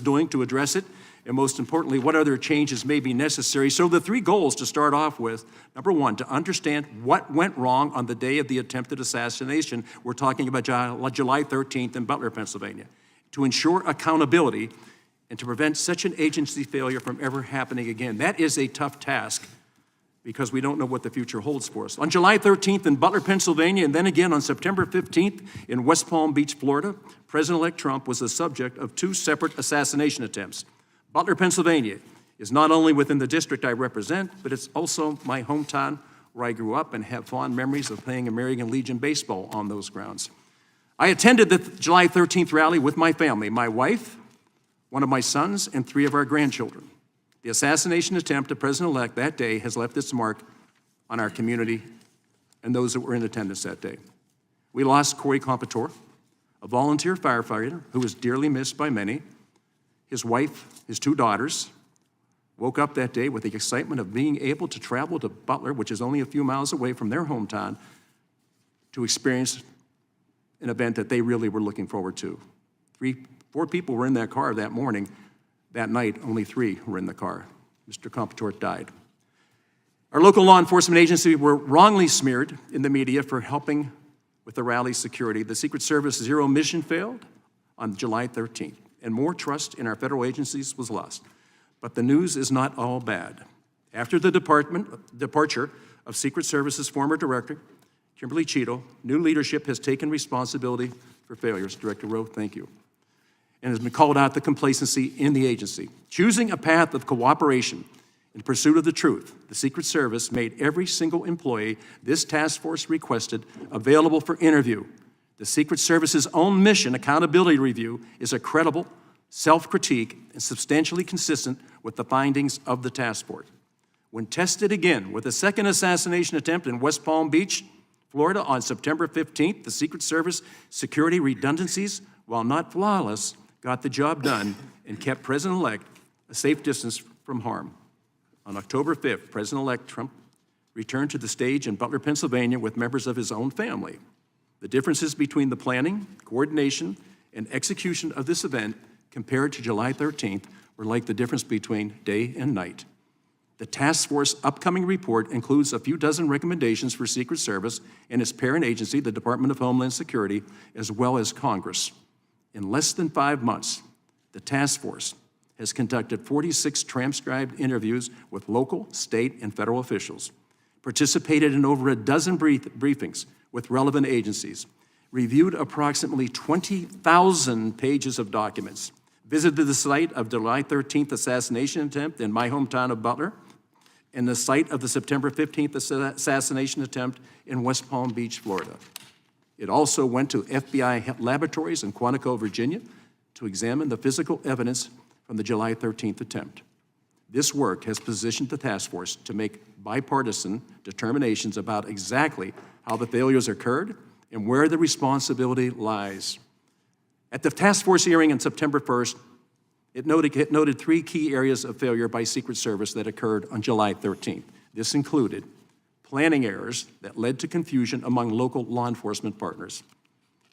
doing to address it, and most importantly, what other changes may be necessary. So the three goals to start off with: number one, to understand what went wrong on the day of the attempted assassination. We're talking about July 13th in Butler, Pennsylvania. To ensure accountability and to prevent such an agency failure from ever happening again. That is a tough task because we don't know what the future holds for us. On July 13th in Butler, Pennsylvania, and then again on September 15th in West Palm Beach, Florida, President-elect Trump was the subject of two separate assassination attempts. Butler, Pennsylvania is not only within the district I represent, but it's also my hometown where I grew up and have fond memories of playing American Legion baseball on those grounds. I attended the July 13th rally with my family, my wife, one of my sons, and three of our grandchildren. The assassination attempt of President-elect that day has left its mark on our community and those that were in attendance that day. We lost Corey Competore, a volunteer firefighter who was dearly missed by many. His wife, his two daughters, woke up that day with the excitement of being able to travel to Butler, which is only a few miles away from their hometown, to experience an event that they really were looking forward to. Four people were in that car that morning. That night, only three were in the car. Mr. Competore died. Our local law enforcement agency were wrongly smeared in the media for helping with the rally security. The Secret Service Zero mission failed on July 13th, and more trust in our federal agencies was lost. But the news is not all bad. After the departure of Secret Service's former director, Kimberly Cheeto, new leadership has taken responsibility for failures. Director Rowe, thank you. And has been called out the complacency in the agency. Choosing a path of cooperation in pursuit of the truth, the Secret Service made every single employee this task force requested available for interview. The Secret Service's own mission accountability review is a credible self-critique and substantially consistent with the findings of the task force. When tested again with a second assassination attempt in West Palm Beach, Florida on September 15th, the Secret Service security redundancies, while not flawless, got the job done and kept President-elect a safe distance from harm. On October 5th, President-elect Trump returned to the stage in Butler, Pennsylvania with members of his own family. The differences between the planning, coordination, and execution of this event compared to July 13th were like the difference between day and night. The task force upcoming report includes a few dozen recommendations for Secret Service and its parent agency, the Department of Homeland Security, as well as Congress. In less than 5 months, the task force has conducted 46 transcribed interviews with local, state, and federal officials, participated in over a dozen briefings with relevant agencies, reviewed approximately 20,000 pages of documents, visited the site of the July 13th assassination attempt in my hometown of Butler, and the site of the September 15th assassination attempt in West Palm Beach, Florida. It also went to FBI laboratories in Quantico, Virginia, to examine the physical evidence from the July 13th attempt. This work has positioned the task force to make bipartisan determinations about exactly how the failures occurred and where the responsibility lies. At the task force hearing on September 1st, it noted three key areas of failure by Secret Service that occurred on July 13th. This included planning errors that led to confusion among local law enforcement partners,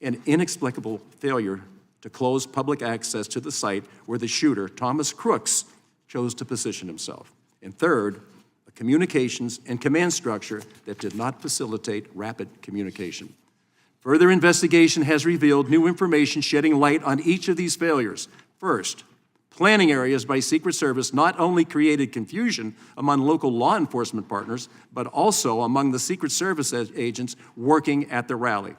an inexplicable failure to close public access to the site where the shooter, Thomas Crooks, chose to position himself. And third, a communications and command structure that did not facilitate rapid communication. Further investigation has revealed new information shedding light on each of these failures. First, planning areas by Secret Service not only created confusion among local law enforcement partners, but also among the Secret Service agents working at the rally.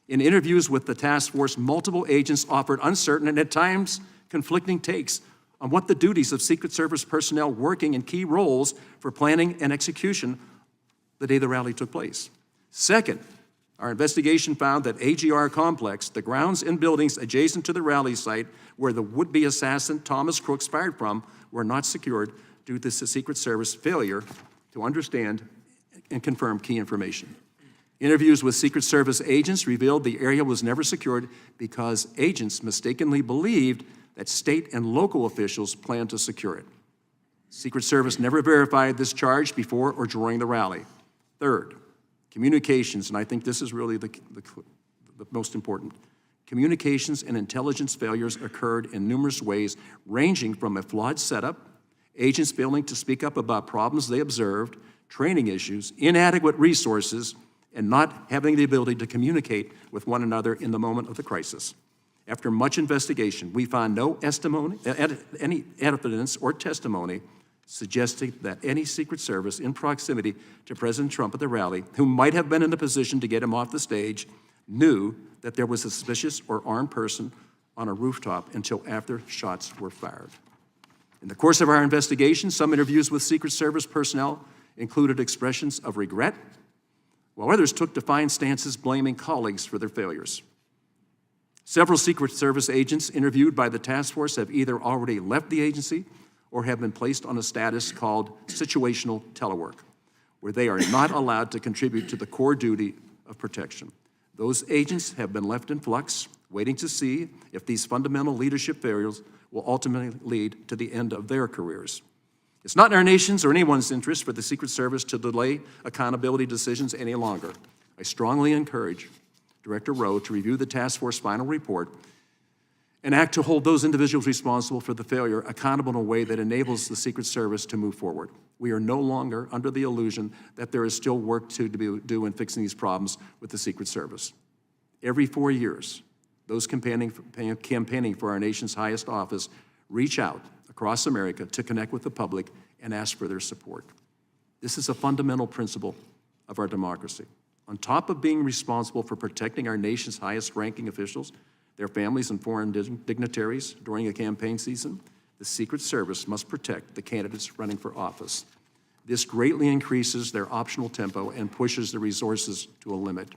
In interviews with the task force, multiple agents offered uncertain and at times conflicting takes on what the duties of Secret Service personnel working in key roles for planning and execution the day the rally took place. Second, our investigation found that AGR Complex, the grounds and buildings adjacent to the rally site where the would-be assassin Thomas Crooks fired from, were not secured due to the Secret Service failure to understand and confirm key information. Interviews with Secret Service agents revealed the area was never secured because agents mistakenly believed that state and local officials planned to secure it. Secret Service never verified this charge before or during the rally. Third, communications, and I think this is really the most important. Communications and intelligence failures occurred in numerous ways, ranging from a flawed setup, agents failing to speak up about problems they observed, training issues, inadequate resources, and not having the ability to communicate with one another in the moment of the crisis. After much investigation, we found no any evidence or testimony suggesting that any Secret Service in proximity to President Trump at the rally, who might have been in a position to get him off the stage, knew that there was a suspicious or armed person on a rooftop until after shots were fired. In the course of our investigation, some interviews with Secret Service personnel included expressions of regret, while others took defiant stances blaming colleagues for their failures. Several Secret Service agents interviewed by the task force have either already left the agency or have been placed on a status called situational telework, where they are not allowed to contribute to the core duty of protection. Those agents have been left in flux, waiting to see if these fundamental leadership failures will ultimately lead to the end of their careers. It's not in our nation's or anyone's interest for the Secret Service to delay accountability decisions any longer. I strongly encourage Director Rowe to review the task force final report and act to hold those individuals responsible for the failure accountable in a way that enables the Secret Service to move forward. We are no longer under the illusion that there is still work to do in fixing these problems with the Secret Service. Every 4 years, those campaigning for our nation's highest office reach out across America to connect with the public and ask for their support. This is a fundamental principle of our democracy. On top of being responsible for protecting our nation's highest-ranking officials, their families and foreign dignitaries during a campaign season, the Secret Service must protect the candidates running for office. This greatly increases their optional tempo and pushes the resources to a limit.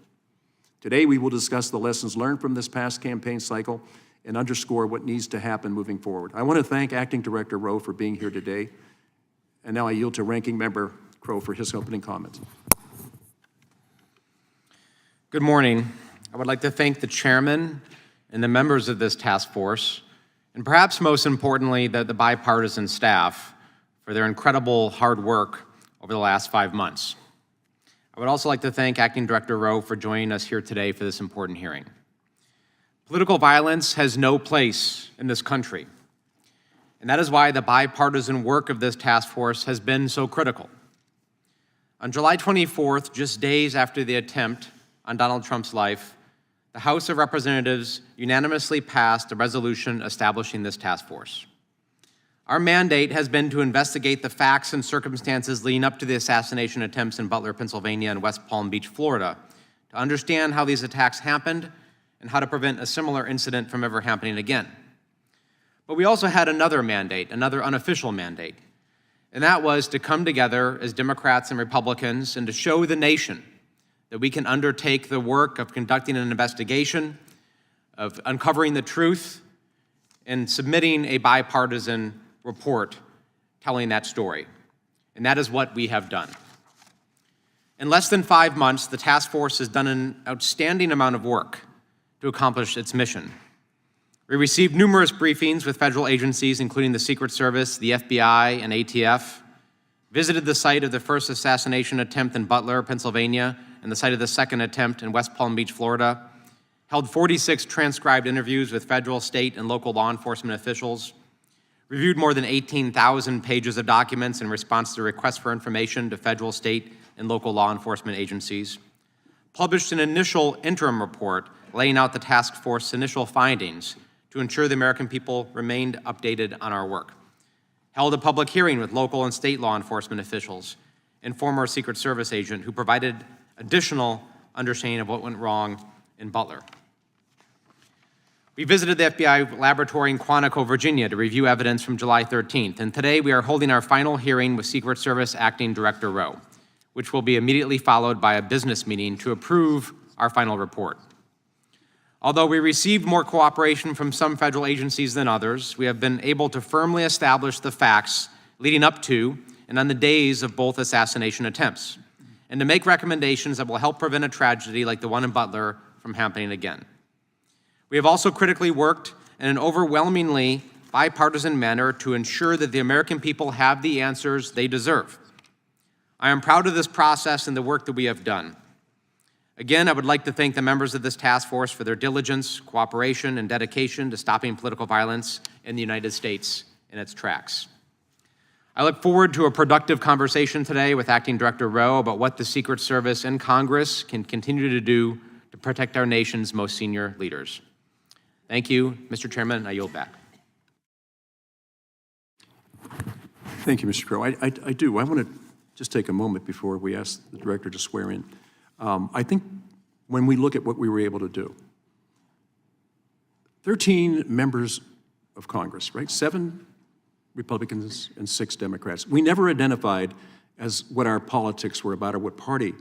Today, we will discuss the lessons learned from this past campaign cycle and underscore what needs to happen moving forward. I want to thank Acting Director Rowe for being here today, and now I yield to Ranking Member Crow for his opening comments. Good morning. I would like to thank the chairman and the members of this task force, and perhaps most importantly, the bipartisan staff for their incredible hard work over the last 5 months. I would also like to thank Acting Director Rowe for joining us here today for this important hearing. Political violence has no place in this country, and that is why the bipartisan work of this task force has been so critical. On July 24th, just days after the attempt on Donald Trump's life, the House of Representatives unanimously passed a resolution establishing this task force. Our mandate has been to investigate the facts and circumstances leading up to the assassination attempts in Butler, Pennsylvania and West Palm Beach, Florida, to understand how these attacks happened and how to prevent a similar incident from ever happening again. But we also had another mandate, another unofficial mandate, and that was to come together as Democrats and Republicans and to show the nation that we can undertake the work of conducting an investigation, of uncovering the truth, and submitting a bipartisan report telling that story. And that is what we have done. In less than 5 months, the task force has done an outstanding amount of work to accomplish its mission. We received numerous briefings with federal agencies, including the Secret Service, the FBI, and ATF, visited the site of the first assassination attempt in Butler, Pennsylvania, and the site of the second attempt in West Palm Beach, Florida, held 46 transcribed interviews with federal, state, and local law enforcement officials, reviewed more than 18,000 pages of documents in response to requests for information to federal, state, and local law enforcement agencies, published an initial interim report laying out the task force's initial findings to ensure the American people remained updated on our work, held a public hearing with local and state law enforcement officials and former Secret Service agent who provided additional understanding of what went wrong in Butler. We visited the FBI laboratory in Quantico, Virginia to review evidence from July 13th, and today we are holding our final hearing with Secret Service Acting Director Rowe, which will be immediately followed by a business meeting to approve our final report. Although we received more cooperation from some federal agencies than others, we have been able to firmly establish the facts leading up to and on the days of both assassination attempts, and to make recommendations that will help prevent a tragedy like the one in Butler from happening again. We have also critically worked in an overwhelmingly bipartisan manner to ensure that the American people have the answers they deserve. I am proud of this process and the work that we have done. Again, I would like to thank the members of this task force for their diligence, cooperation, and dedication to stopping political violence in the United States in its tracks. I look forward to a productive conversation today with Acting Director Rowe about what the Secret Service and Congress can continue to do to protect our nation's most senior leaders. Thank you, Mr. Chairman. I yield back. Thank you, Mr. Crow. I do. I want to just take a moment before we ask the director to swear in. I think when we look at what we were able to do, 13 members of Congress, right? 7 Republicans and 6 Democrats. We never identified as what our politics were about or what party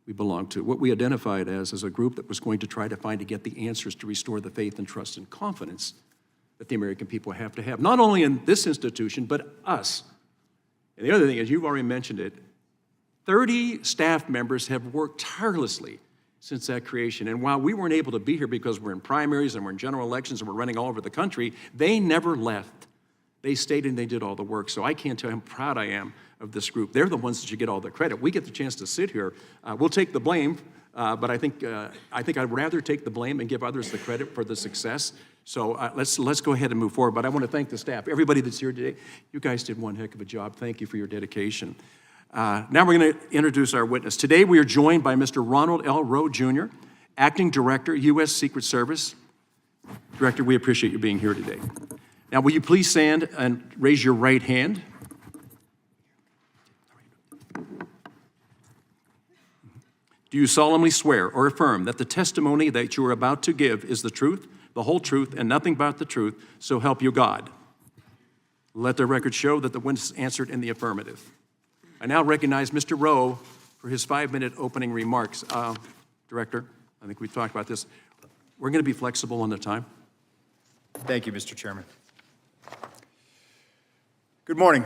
we belonged to. What we identified as a group that was going to try to get the answers to restore the faith and trust and confidence that the American people have to have, not only in this institution, but us. And the other thing is, you've already mentioned it, 30 staff members have worked tirelessly since that creation. And while we weren't able to be here because we're in primaries and we're in general elections and we're running all over the country, they never left. They stayed and they did all the work. So I can't tell you how proud I am of this group. They're the ones that should get all the credit. We get the chance to sit here. We'll take the blame, but I think I'd rather take the blame and give others the credit for the success. So let's go ahead and move forward. But I want to thank the staff, everybody that's here today. You guys did one heck of a job. Thank you for your dedication. Now we're going to introduce our witness. Today we are joined by Mr. Ronald L. Rowe, Jr., Acting Director, U.S. Secret Service. Director, we appreciate you being here today. Now, will you please stand and raise your right hand? Do you solemnly swear or affirm that the testimony that you are about to give is the truth, the whole truth, and nothing but the truth, so help you God? Let the record show that the witness answered in the affirmative. I now recognize Mr. Rowe for his 5-minute opening remarks. Director, I think we've talked about this. We're going to be flexible on the time. Thank you, Mr. Chairman. Good morning,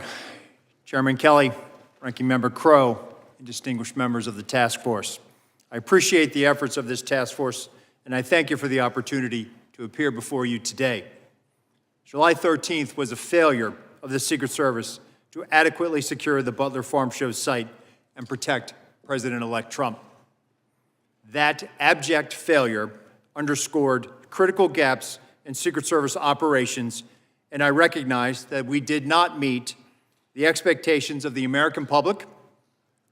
Chairman Kelly, Ranking Member Crowe, and distinguished members of the task force. I appreciate the efforts of this task force, and I thank you for the opportunity to appear before you today. July 13th was a failure of the Secret Service to adequately secure the Butler Farm Show site and protect President-elect Trump. That abject failure underscored critical gaps in Secret Service operations, and I recognize that we did not meet the expectations of the American public,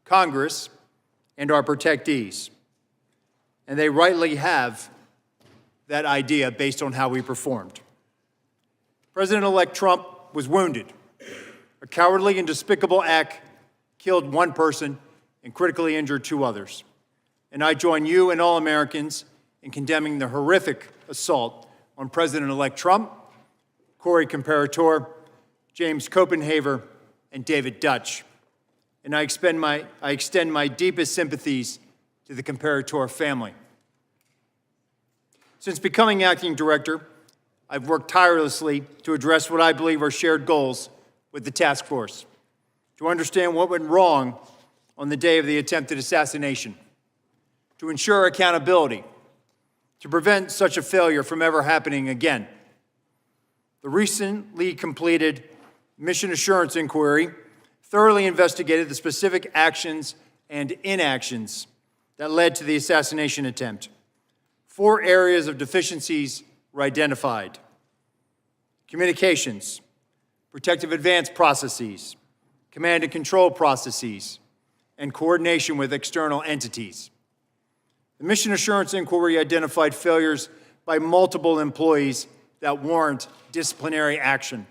Congress, and our protectees. And they rightly have that idea based on how we performed. President-elect Trump was wounded. A cowardly and despicable act killed 1 person and critically injured 2 others. And I join you and all Americans in condemning the horrific assault on President-elect Trump, Corey Comparator, James Copenhaver, and David Dutch. And I extend my deepest sympathies to the Comparator family. Since becoming acting director, I've worked tirelessly to address what I believe are shared goals with the task force, to understand what went wrong on the day of the attempted assassination, to ensure accountability, to prevent such a failure from ever happening again. The recently completed mission assurance inquiry thoroughly investigated the specific actions and inactions that led to the assassination attempt. 4 areas of deficiencies were identified: communications, protective advance processes, command and control processes, and coordination with external entities. The mission assurance inquiry identified failures by multiple employees that warrant disciplinary action.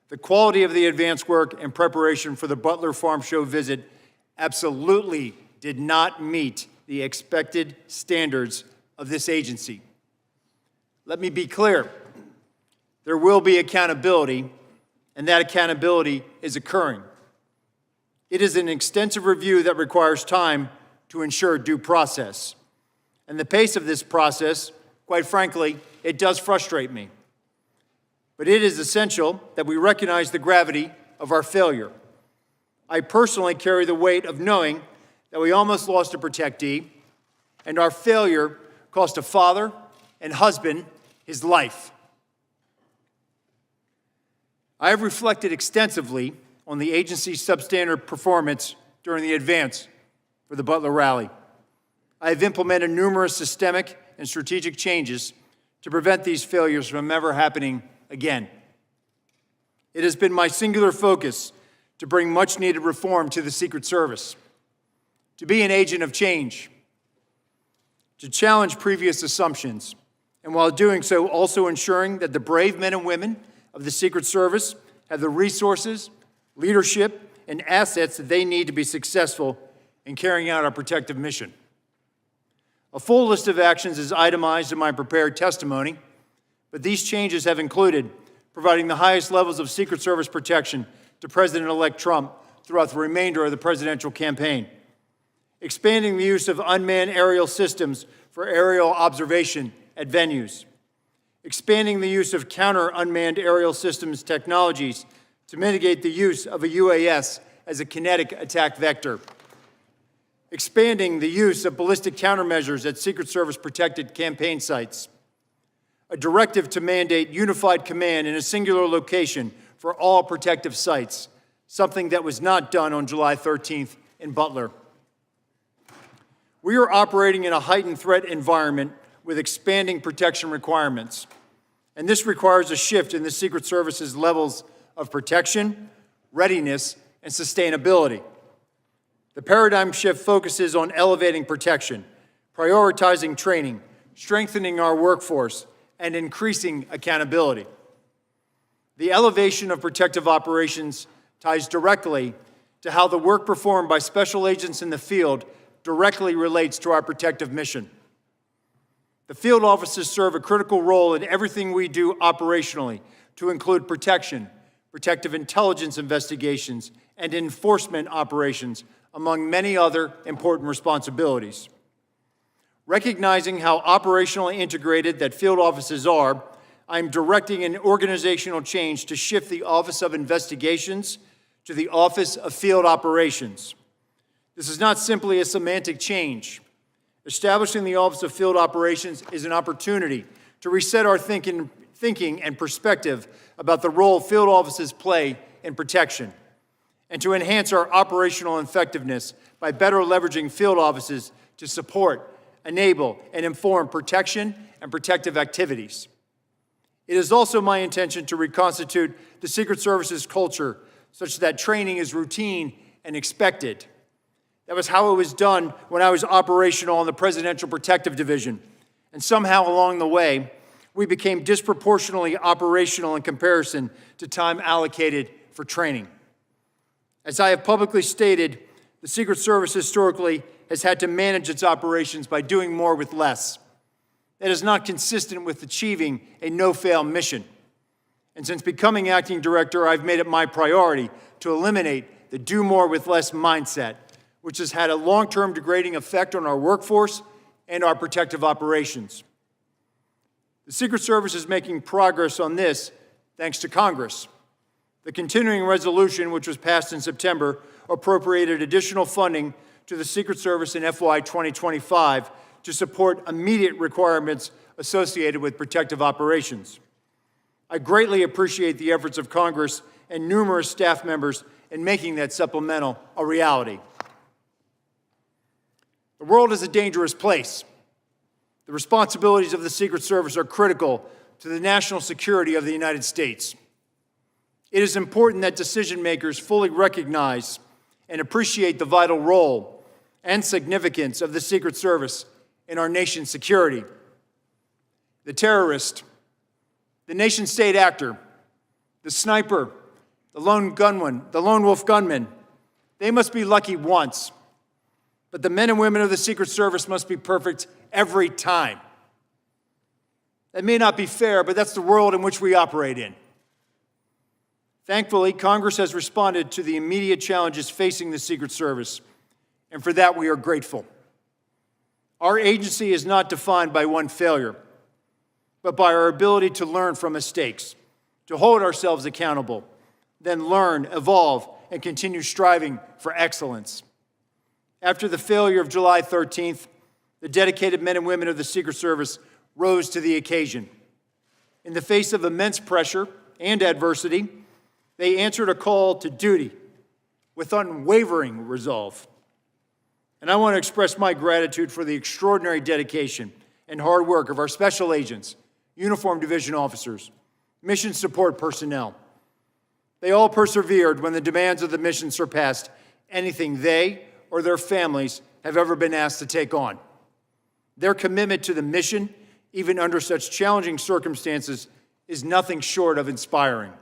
The quality of the advance work and preparation for the Butler Farm Show visit absolutely did not meet the expected standards of this agency. Let me be clear. There will be accountability, and that accountability is occurring. It is an extensive review that requires time to ensure due process. And the pace of this process, quite frankly, it does frustrate me. But it is essential that we recognize the gravity of our failure. I personally carry the weight of knowing that we almost lost a protectee, and our failure cost a father and husband his life. I have reflected extensively on the agency's substandard performance during the advance for the Butler rally. I have implemented numerous systemic and strategic changes to prevent these failures from ever happening again. It has been my singular focus to bring much-needed reform to the Secret Service, to be an agent of change, to challenge previous assumptions, and while doing so, also ensuring that the brave men and women of the Secret Service have the resources, leadership, and assets that they need to be successful in carrying out our protective mission. A full list of actions is itemized in my prepared testimony, but these changes have included providing the highest levels of Secret Service protection to President-elect Trump throughout the remainder of the presidential campaign, expanding the use of unmanned aerial systems for aerial observation at venues, expanding the use of counter-unmanned aerial systems technologies to mitigate the use of a UAS as a kinetic attack vector, expanding the use of ballistic countermeasures at Secret Service-protected campaign sites, a directive to mandate unified command in a singular location for all protective sites, something that was not done on July 13th in Butler. We are operating in a heightened threat environment with expanding protection requirements, and this requires a shift in the Secret Service's levels of protection, readiness, and sustainability. The paradigm shift focuses on elevating protection, prioritizing training, strengthening our workforce, and increasing accountability. The elevation of protective operations ties directly to how the work performed by special agents in the field directly relates to our protective mission. The field officers serve a critical role in everything we do operationally, to include protection, protective intelligence investigations, and enforcement operations, among many other important responsibilities. Recognizing how operationally integrated that field offices are, I'm directing an organizational change to shift the Office of Investigations to the Office of Field Operations. This is not simply a semantic change. Establishing the Office of Field Operations is an opportunity to reset our thinking and perspective about the role field offices play in protection, and to enhance our operational effectiveness by better leveraging field offices to support, enable, and inform protection and protective activities. It is also my intention to reconstitute the Secret Service's culture such that training is routine and expected. That was how it was done when I was operational in the Presidential Protective Division, and somehow along the way, we became disproportionately operational in comparison to time allocated for training. As I have publicly stated, the Secret Service historically has had to manage its operations by doing more with less. That is not consistent with achieving a no-fail mission. And since becoming acting director, I've made it my priority to eliminate the do more with less mindset, which has had a long-term degrading effect on our workforce and our protective operations. The Secret Service is making progress on this thanks to Congress. The continuing resolution, which was passed in September, appropriated additional funding to the Secret Service in FY 2025 to support immediate requirements associated with protective operations. I greatly appreciate the efforts of Congress and numerous staff members in making that supplemental a reality. The world is a dangerous place. The responsibilities of the Secret Service are critical to the national security of the United States. It is important that decision makers fully recognize and appreciate the vital role and significance of the Secret Service in our nation's security. The terrorist, the nation-state actor, the sniper, the lone wolf gunman, they must be lucky once. But the men and women of the Secret Service must be perfect every time. That may not be fair, but that's the world in which we operate in. Thankfully, Congress has responded to the immediate challenges facing the Secret Service, and for that we are grateful. Our agency is not defined by one failure, but by our ability to learn from mistakes, to hold ourselves accountable, then learn, evolve, and continue striving for excellence. After the failure of July 13th, the dedicated men and women of the Secret Service rose to the occasion. In the face of immense pressure and adversity, they answered a call to duty with unwavering resolve. And I want to express my gratitude for the extraordinary dedication and hard work of our special agents, uniformed division officers, mission support personnel. They all persevered when the demands of the mission surpassed anything they or their families have ever been asked to take on. Their commitment to the mission, even under such challenging circumstances, is nothing short of inspiring.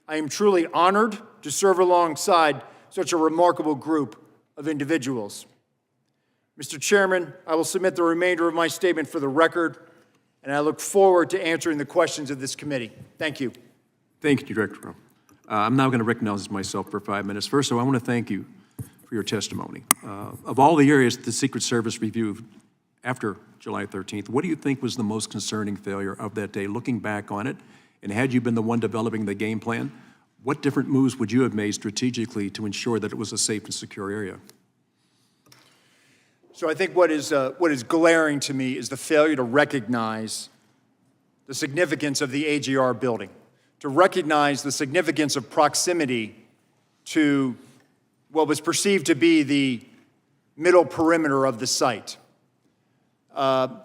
I am truly honored to serve alongside such a remarkable group of individuals. Mr. Chairman, I will submit the remainder of my statement for the record, and I look forward to answering the questions of this committee. Thank you. Thank you, Director Crowe. I'm now going to recognize myself for 5 minutes. First, I want to thank you for your testimony. Of all the areas the Secret Service reviewed after July 13th, what do you think was the most concerning failure of that day, looking back on it? And had you been the one developing the game plan, what different moves would you have made strategically to ensure that it was a safe and secure area? So I think what is glaring to me is the failure to recognize the significance of the AGR building, to recognize the significance of proximity to what was perceived to be the middle perimeter of the site. The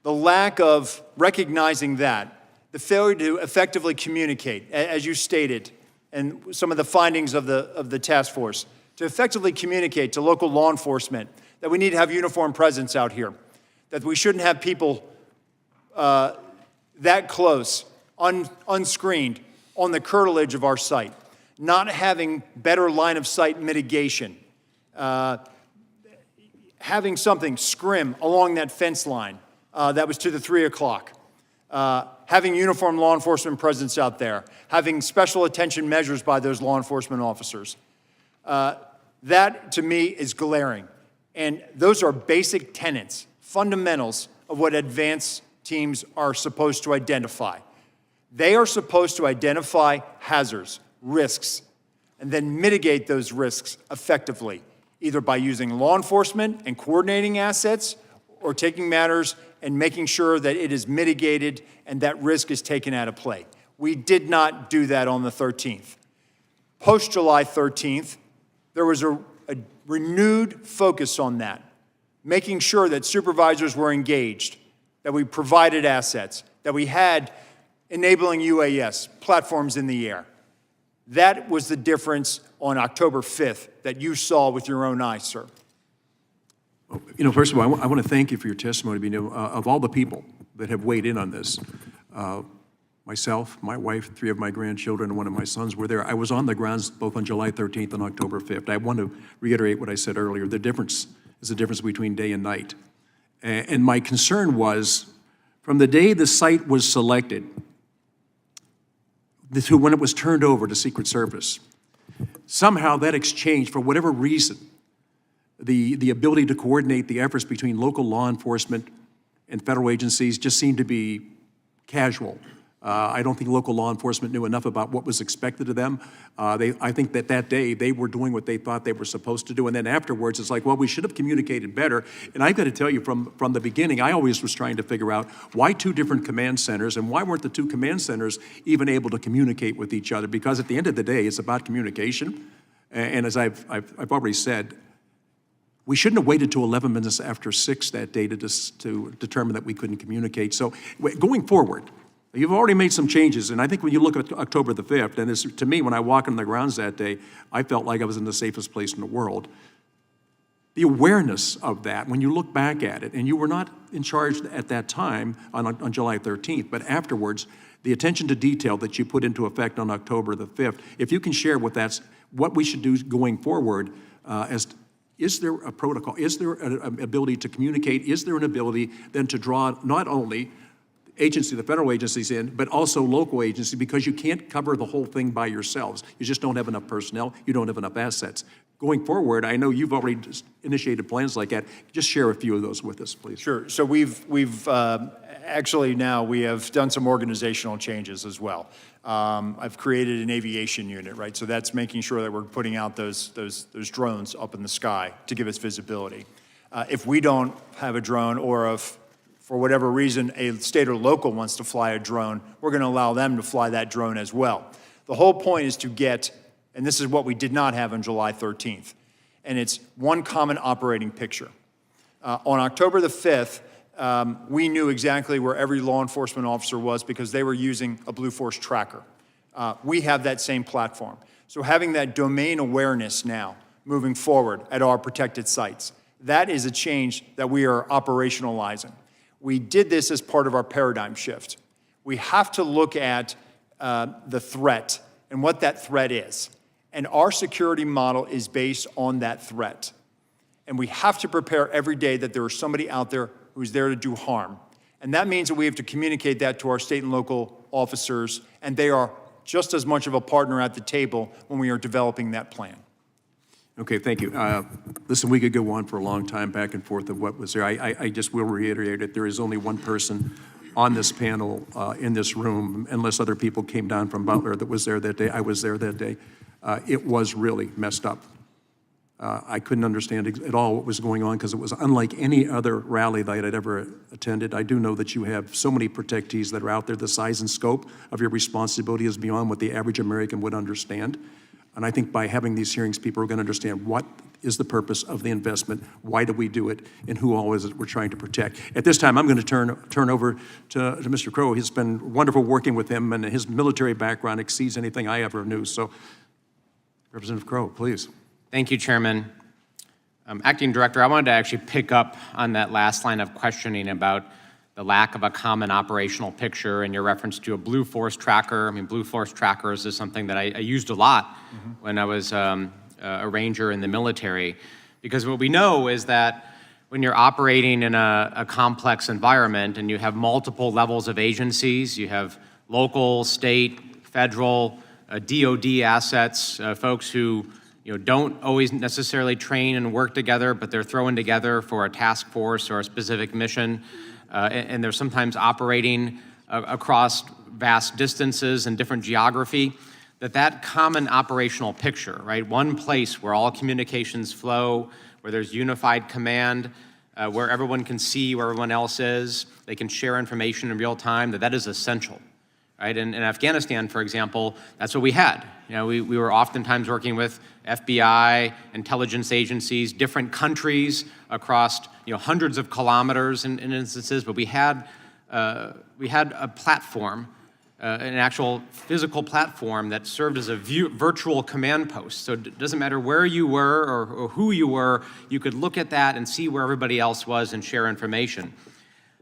lack of recognizing that, the failure to effectively communicate, as you stated, and some of the findings of the task force, to effectively communicate to local law enforcement that we need to have uniformed presence out here, that we shouldn't have people that close, unscreened, on the curtilage of our site, not having better line of sight mitigation, having something scrim along that fence line that was to the 3 o'clock, having uniformed law enforcement presence out there, having special attention measures by those law enforcement officers. That, to me, is glaring. And those are basic tenets, fundamentals of what advance teams are supposed to identify. They are supposed to identify hazards, risks, and then mitigate those risks effectively, either by using law enforcement and coordinating assets, or taking matters and making sure that it is mitigated and that risk is taken out of play. We did not do that on the 13th. Post-July 13th, there was a renewed focus on that, making sure that supervisors were engaged, that we provided assets, that we had enabling UAS, platforms in the air. That was the difference on October 5th that you saw with your own eyes, sir. You know, first of all, I want to thank you for your testimony. You know, of all the people that have weighed in on this, myself, my wife, 3 of my grandchildren, and 1 of my sons were there. I was on the grounds both on July 13th and October 5th. I want to reiterate what I said earlier. The difference is the difference between day and night. And my concern was, from the day the site was selected to when it was turned over to Secret Service, somehow that exchange, for whatever reason, the ability to coordinate the efforts between local law enforcement and federal agencies just seemed to be casual. I don't think local law enforcement knew enough about what was expected of them. I think that day they were doing what they thought they were supposed to do, and then afterwards it's like, well, we should have communicated better. And I've got to tell you, from the beginning, I always was trying to figure out why 2 different command centers, and why weren't the 2 command centers even able to communicate with each other? Because at the end of the day, it's about communication. And as I've already said, we shouldn't have waited till 11 minutes after 6 that day to determine that we couldn't communicate. So going forward, you've already made some changes, and I think when you look at October the 5th, and this, to me, when I walked on the grounds that day, I felt like I was in the safest place in the world. The awareness of that, when you look back at it, and you were not in charge at that time on July 13th, but afterwards, the attention to detail that you put into effect on October the 5th, if you can share with us what we should do going forward, is there a protocol? Is there an ability to communicate? Is there an ability then to draw not only agency, the federal agencies in, but also local agencies, because you can't cover the whole thing by yourselves. You just don't have enough personnel, you don't have enough assets. Going forward, I know you've already initiated plans like that. Just share a few of those with us, please. Sure. So we've actually now we have done some organizational changes as well. I've created an aviation unit, right? So that's making sure that we're putting out those drones up in the sky to give us visibility. If we don't have a drone, or if for whatever reason a state or local wants to fly a drone, we're going to allow them to fly that drone as well. The whole point is to get, and this is what we did not have on July 13th, and it's one common operating picture. On October the 5th, we knew exactly where every law enforcement officer was because they were using a Blue Force tracker. We have that same platform. So having that domain awareness now moving forward at our protected sites, that is a change that we are operationalizing. We did this as part of our paradigm shift. We have to look at the threat and what that threat is. And our security model is based on that threat. And we have to prepare every day that there is somebody out there who's there to do harm. And that means that we have to communicate that to our state and local officers, and they are just as much of a partner at the table when we are developing that plan. Okay, thank you. Listen, we could go on for a long time back and forth of what was there. I just will reiterate it. There is only one person on this panel in this room, unless other people came down from Butler, that was there that day. I was there that day. It was really messed up. I couldn't understand at all what was going on because it was unlike any other rally that I'd ever attended. I do know that you have so many protectees that are out there. The size and scope of your responsibility is beyond what the average American would understand. And I think by having these hearings, people are going to understand what is the purpose of the investment, why do we do it, and who all is it we're trying to protect. At this time, I'm going to turn over to Mr. Crow. It's been wonderful working with him, and his military background exceeds anything I ever knew. So, Representative Crow, please. Thank you, Chairman. Acting Director, I wanted to actually pick up on that last line of questioning about the lack of a common operational picture and your reference to a Blue Force tracker. I mean, Blue Force trackers is something that I used a lot when I was a ranger in the military, because what we know is that when you're operating in a complex environment and you have multiple levels of agencies, you have local, state, federal, DOD assets, folks who don't always necessarily train and work together, but they're thrown together for a task force or a specific mission, and they're sometimes operating across vast distances and different geography, that common operational picture, right? One place where all communications flow, where there's unified command, where everyone can see where everyone else is, they can share information in real time, that is essential. Right? In Afghanistan, for example, that's what we had. We were oftentimes working with FBI, intelligence agencies, different countries across hundreds of kilometers in instances, but we had a platform, an actual physical platform that served as a virtual command post. So it doesn't matter where you were or who you were, you could look at that and see where everybody else was and share information.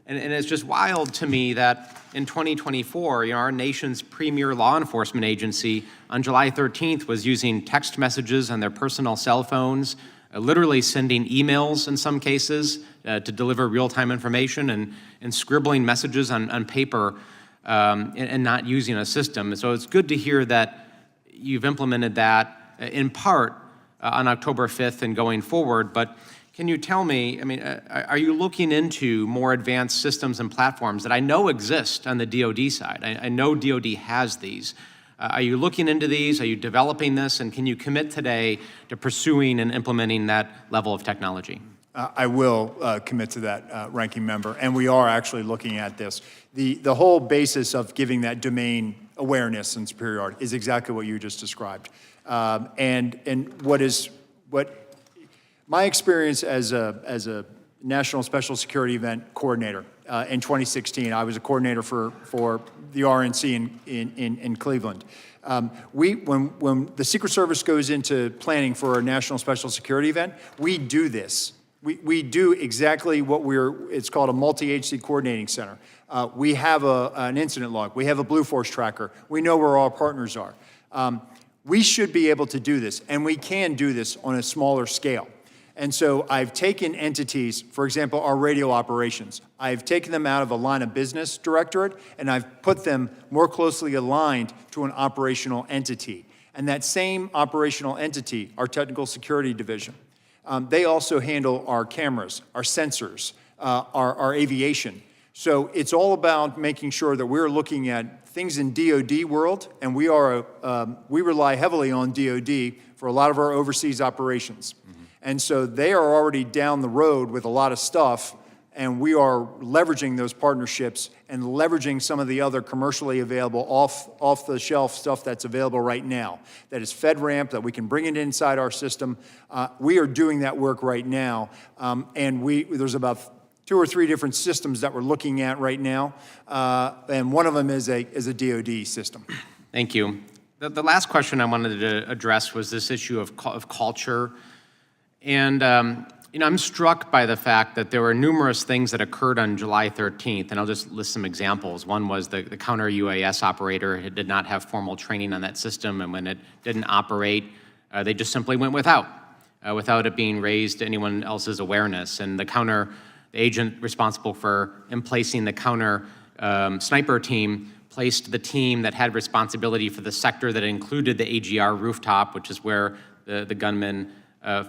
And it's just wild to me that in 2024, our nation's premier law enforcement agency on July 13th was using text messages on their personal cell phones, literally sending emails in some cases to deliver real-time information and scribbling messages on paper and not using a system. So it's good to hear that you've implemented that in part on October 5th and going forward, but can you tell me, are you looking into more advanced systems and platforms that I know exist on the DoD side? I know DoD has these. Are you looking into these? Are you developing this? And can you commit today to pursuing and implementing that level of technology? I will commit to that, Ranking Member, and we are actually looking at this. The whole basis of giving that domain awareness and superiority is exactly what you just described. And what my experience as a National Special Security Event coordinator in 2016, I was a coordinator for the RNC in Cleveland. When the Secret Service goes into planning for a National Special Security Event, we do this. We do exactly what it's called a multi-agency coordinating center. We have an incident log. We have a Blue Force tracker. We know where our partners are. We should be able to do this, and we can do this on a smaller scale. And so I've taken entities, for example, our radio operations, I've taken them out of a line of business directorate, and I've put them more closely aligned to an operational entity. And that same operational entity, our technical security division, they also handle our cameras, our sensors, our aviation. So it's all about making sure that we're looking at things in DoD world, and we rely heavily on DoD for a lot of our overseas operations. And so they are already down the road with a lot of stuff, and we are leveraging those partnerships and leveraging some of the other commercially available off-the-shelf stuff that's available right now, that is FedRAMP, that we can bring it inside our system. We are doing that work right now, and there's about 2 or 3 different systems that we're looking at right now, and one of them is a DoD system. Thank you. The last question I wanted to address was this issue of culture. And I'm struck by the fact that there were numerous things that occurred on July 13th, and I'll just list some examples. One was the counter UAS operator did not have formal training on that system, and when it didn't operate, they just simply went without it being raised to anyone else's awareness. And the agent responsible for emplacing the counter sniper team placed the team that had responsibility for the sector that included the AGR rooftop, which is where the gunman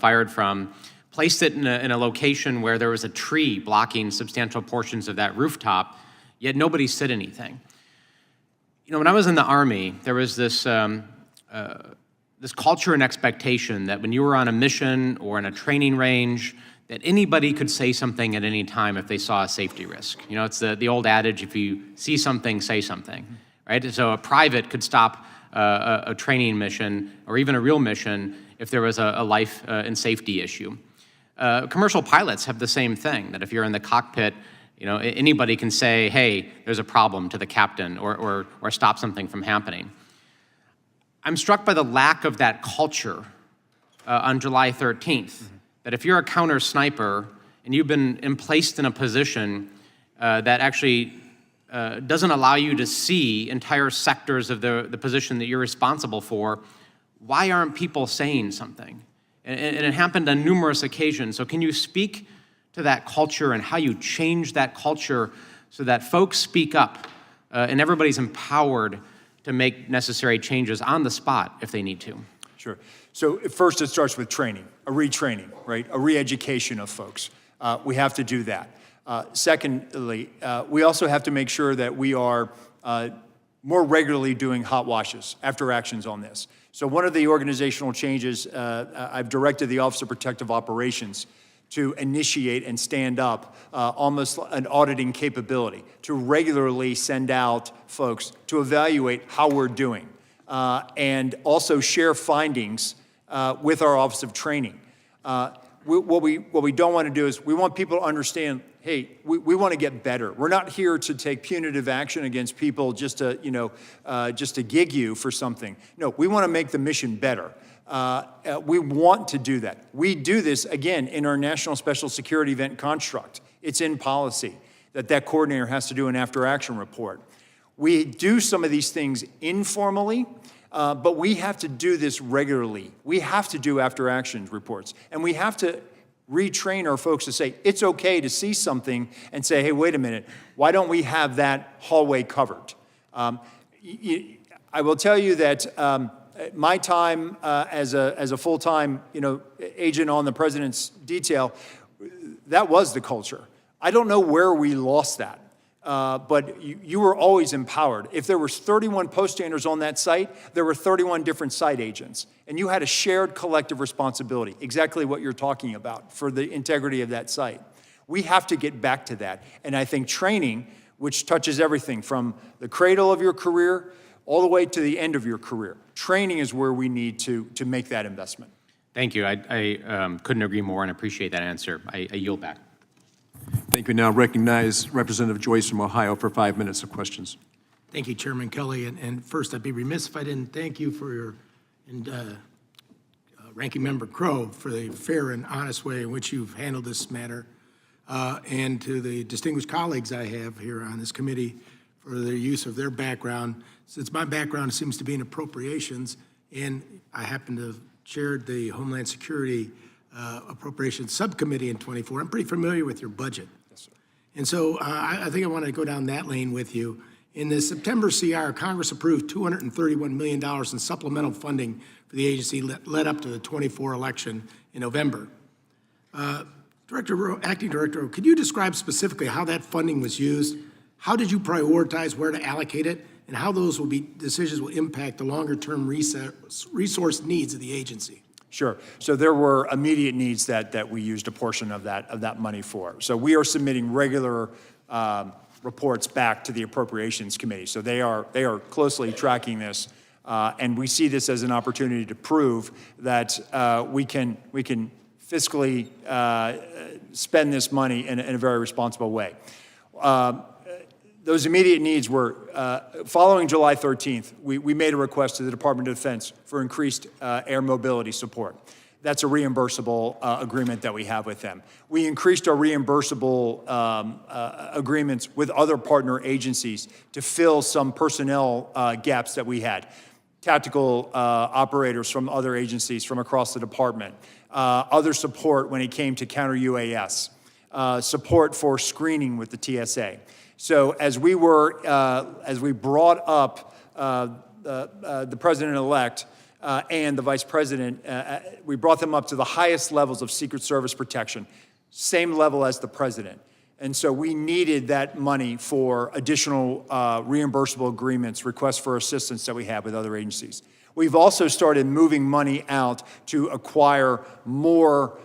fired from, placed it in a location where there was a tree blocking substantial portions of that rooftop, yet nobody said anything. When I was in the Army, there was this culture and expectation that when you were on a mission or in a training range, that anybody could say something at any time if they saw a safety risk. It's the old adage, if you see something, say something, right? So a private could stop a training mission or even a real mission if there was a life and safety issue. Commercial pilots have the same thing, that if you're in the cockpit, anybody can say, hey, there's a problem to the captain or stop something from happening. I'm struck by the lack of that culture on July 13th. That if you're a counter sniper and you've been placed in a position that actually doesn't allow you to see entire sectors of the position that you're responsible for, why aren't people saying something? And it happened on numerous occasions. So can you speak to that culture and how you change that culture so that folks speak up and everybody's empowered to make necessary changes on the spot if they need to? Sure. So first it starts with training, a retraining, right? A re-education of folks. We have to do that. Secondly, we also have to make sure that we are more regularly doing hot washes, after actions on this. So one of the organizational changes, I've directed the Office of Protective Operations to initiate and stand up almost an auditing capability, to regularly send out folks to evaluate how we're doing. And also share findings with our Office of Training. What we don't want to do is we want people to understand, hey, we want to get better. We're not here to take punitive action against people just to gig you for something. No, we want to make the mission better. We want to do that. We do this, again, in our National Special Security Event construct. It's in policy that coordinator has to do an after-action report. We do some of these things informally, but we have to do this regularly. We have to do after-action reports, and we have to retrain our folks to say, it's okay to see something and say, hey, wait a minute, why don't we have that hallway covered? I will tell you that my time as a full-time agent on the President's detail, that was the culture. I don't know where we lost that. But you were always empowered. If there were 31 poststanders on that site, there were 31 different site agents. And you had a shared collective responsibility, exactly what you're talking about, for the integrity of that site. We have to get back to that. And I think training, which touches everything from the cradle of your career all the way to the end of your career, training is where we need to make that investment. Thank you. I couldn't agree more and appreciate that answer. I yield back. Thank you. Now recognize Representative Joyce from Ohio for 5 minutes of questions. Thank you, Chairman Kelly. And first, I'd be remiss if I didn't thank you for your Ranking Member Crow for the fair and honest way in which you've handled this matter, and to the distinguished colleagues I have here on this committee for their use of their background. Since my background seems to be in appropriations, and I happen to have chaired the Homeland Security Appropriations Subcommittee in 24, I'm pretty familiar with your budget. Yes, sir. And so I think I want to go down that lane with you. In the September CR, Congress approved $231 million in supplemental funding for the agency led up to the 24 election in November. Acting Director, could you describe specifically how that funding was used? How did you prioritize where to allocate it, and how those decisions will impact the longer-term resource needs of the agency? Sure. So there were immediate needs that we used a portion of that money for. So we are submitting regular reports back to the Appropriations Committee. So they are closely tracking this, and we see this as an opportunity to prove that we can fiscally spend this money in a very responsible way. Those immediate needs were, following July 13th, we made a request to the Department of Defense for increased air mobility support. That's a reimbursable agreement that we have with them. We increased our reimbursable agreements with other partner agencies to fill some personnel gaps that we had. Tactical operators from other agencies from across the department, other support when it came to counter UAS, support for screening with the TSA. So as we brought up the president-elect and the vice president, we brought them up to the highest levels of Secret Service protection, same level as the president. And so we needed that money for additional reimbursable agreements, requests for assistance that we have with other agencies. We've also started moving money out to acquire more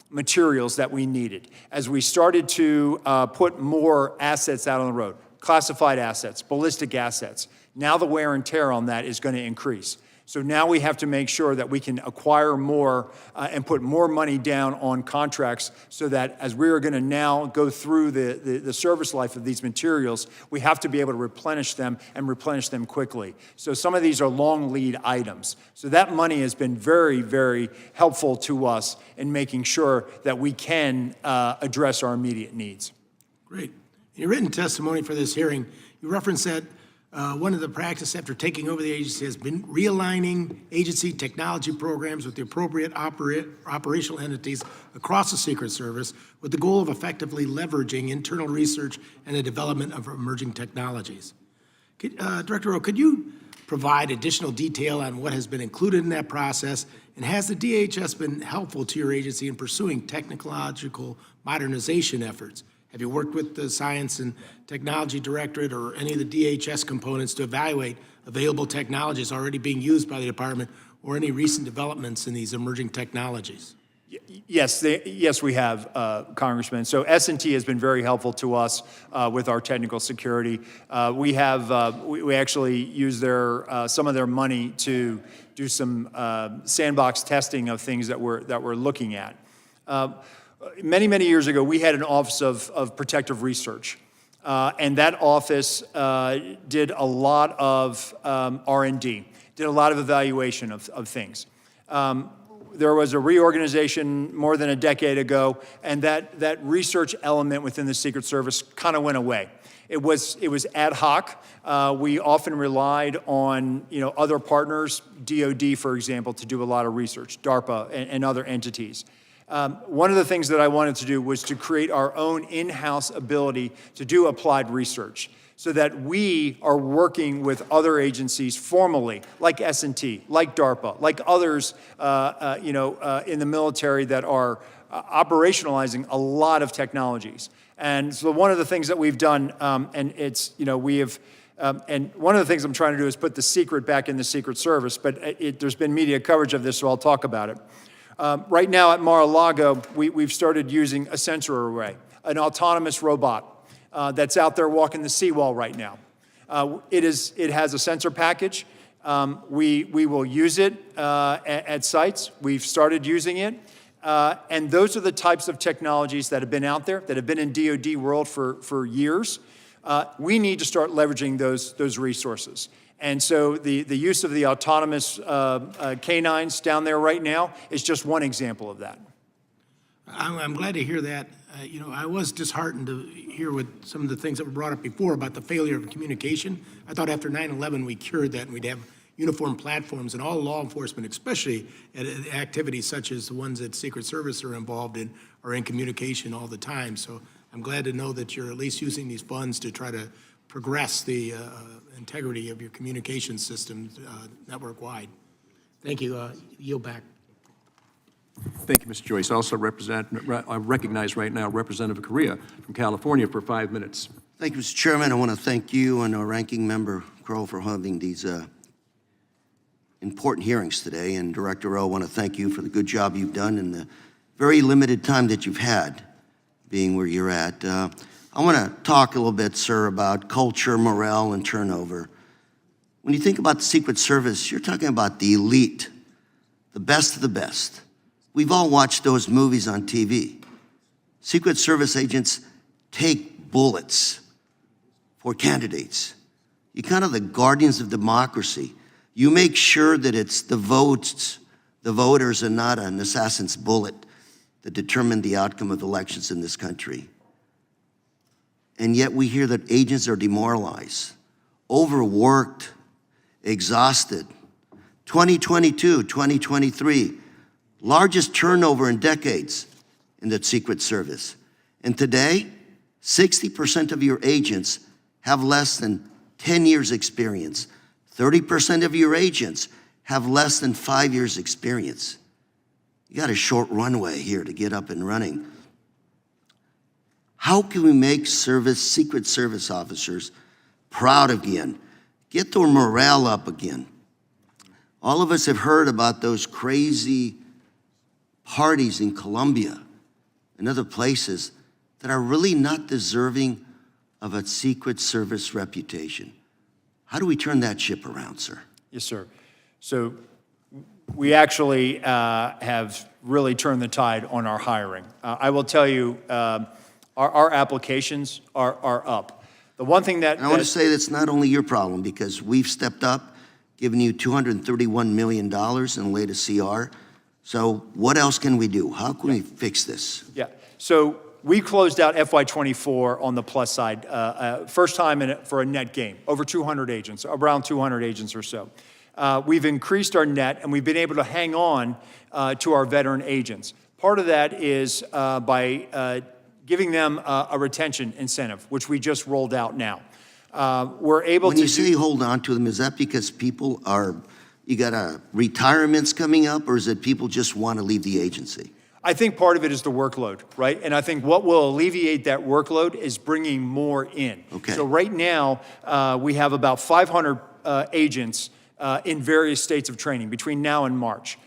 materials that we needed. As we started to put more assets out on the road, classified assets, ballistic assets, now the wear and tear on that is going to increase. So now we have to make sure that we can acquire more and put more money down on contracts so that as we are going to now go through the service life of these materials, we have to be able to replenish them and replenish them quickly. So some of these are long lead items. So that money has been very, very helpful to us in making sure that we can address our immediate needs. Great. In your written testimony for this hearing, you referenced that one of the practices after taking over the agency has been realigning agency technology programs with the appropriate operational entities across the Secret Service with the goal of effectively leveraging internal research and the development of emerging technologies. Director Rowe, could you provide additional detail on what has been included in that process, and has the DHS been helpful to your agency in pursuing technological modernization efforts? Have you worked with the Science and Technology Directorate or any of the DHS components to evaluate available technologies already being used by the department or any recent developments in these emerging technologies? Yes, yes, we have, Congressman. So S&T has been very helpful to us with our technical security. We actually use some of their money to do some sandbox testing of things that we're looking at. Many, many years ago, we had an Office of Protective Research, and that office did a lot of R&D, did a lot of evaluation of things. There was a reorganization more than a decade ago, and that research element within the Secret Service kind of went away. It was ad hoc. We often relied on other partners, DoD, for example, to do a lot of research, DARPA and other entities. One of the things that I wanted to do was to create our own in-house ability to do applied research so that we are working with other agencies formally, like S&T, like DARPA, like others in the military that are operationalizing a lot of technologies. And so one of the things that we've done, and one of the things I'm trying to do is put the secret back in the Secret Service, but there's been media coverage of this, so I'll talk about it. Right now at Mar-a-Lago, we've started using a sensor array, an autonomous robot that's out there walking the seawall right now. It has a sensor package. We will use it at sites. We've started using it. And those are the types of technologies that have been out there, that have been in DoD world for years. We need to start leveraging those resources. And so the use of the autonomous canines down there right now is just one example of that. I'm glad to hear that. I was disheartened to hear what some of the things that were brought up before about the failure of communication. I thought after 9/11 we cured that and we'd have uniform platforms and all law enforcement, especially at activities such as the ones that Secret Service are involved in, are in communication all the time. So I'm glad to know that you're at least using these funds to try to progress the integrity of your communication systems network-wide. Thank you. Yield back. Thank you, Mr. Joyce. Also I recognize right now Representative Correa from California for 5 minutes. Thank you, Mr. Chairman. I want to thank you and our ranking member, Crow, for having these important hearings today, and Director Rowe, I want to thank you for the good job you've done in the very limited time that you've had being where you're at. I want to talk a little bit, sir, about culture, morale, and turnover. When you think about the Secret Service, you're talking about the elite, the best of the best. We've all watched those movies on TV. Secret Service agents take bullets for candidates. You're kind of the guardians of democracy. You make sure that it's the votes, the voters, and not an assassin's bullet that determine the outcome of elections in this country. And yet we hear that agents are demoralized, overworked, exhausted. 2022, 2023, largest turnover in decades in the Secret Service. And today, 60% of your agents have less than 10 years experience. 30% of your agents have less than 5 years experience. You got a short runway here to get up and running. How can we make Secret Service officers proud again? Get their morale up again. All of us have heard about those crazy parties in Colombia and other places that are really not deserving of a Secret Service reputation. How do we turn that ship around, sir? Yes, sir. So we actually have really turned the tide on our hiring. I will tell you, our applications are up. The one thing that— And I want to say that's not only your problem, because we've stepped up, given you $231 million in the latest CR. So what else can we do? How can we fix this? Yeah. So we closed out FY24 on the plus side, first time for a net gain, over 200 agents, around 200 agents or so. We've increased our net, and we've been able to hang on to our veteran agents. Part of that is by giving them a retention incentive, which we just rolled out now. We're able to— When you say hold on to them, is that because people are, you got retirements coming up, or is it people just want to leave the agency? I think part of it is the workload, right? And I think what will alleviate that workload is bringing more in. Okay. So right now, we have about 500 agents in various states of training between now and March.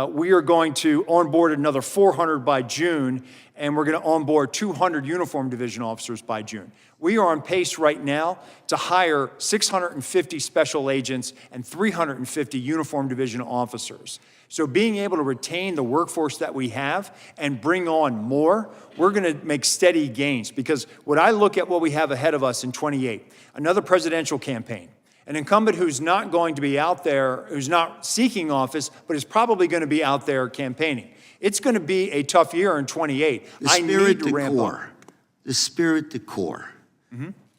We are going to onboard another 400 by June, and we're going to onboard 200 uniform division officers by June. We are on pace right now to hire 650 special agents and 350 uniform division officers. So being able to retain the workforce that we have and bring on more, we're going to make steady gains. Because when I look at what we have ahead of us in 28, another presidential campaign, an incumbent who's not going to be out there, who's not seeking office, but is probably going to be out there campaigning. It's going to be a tough year in 28. I need to ramp up. The spirit, the core.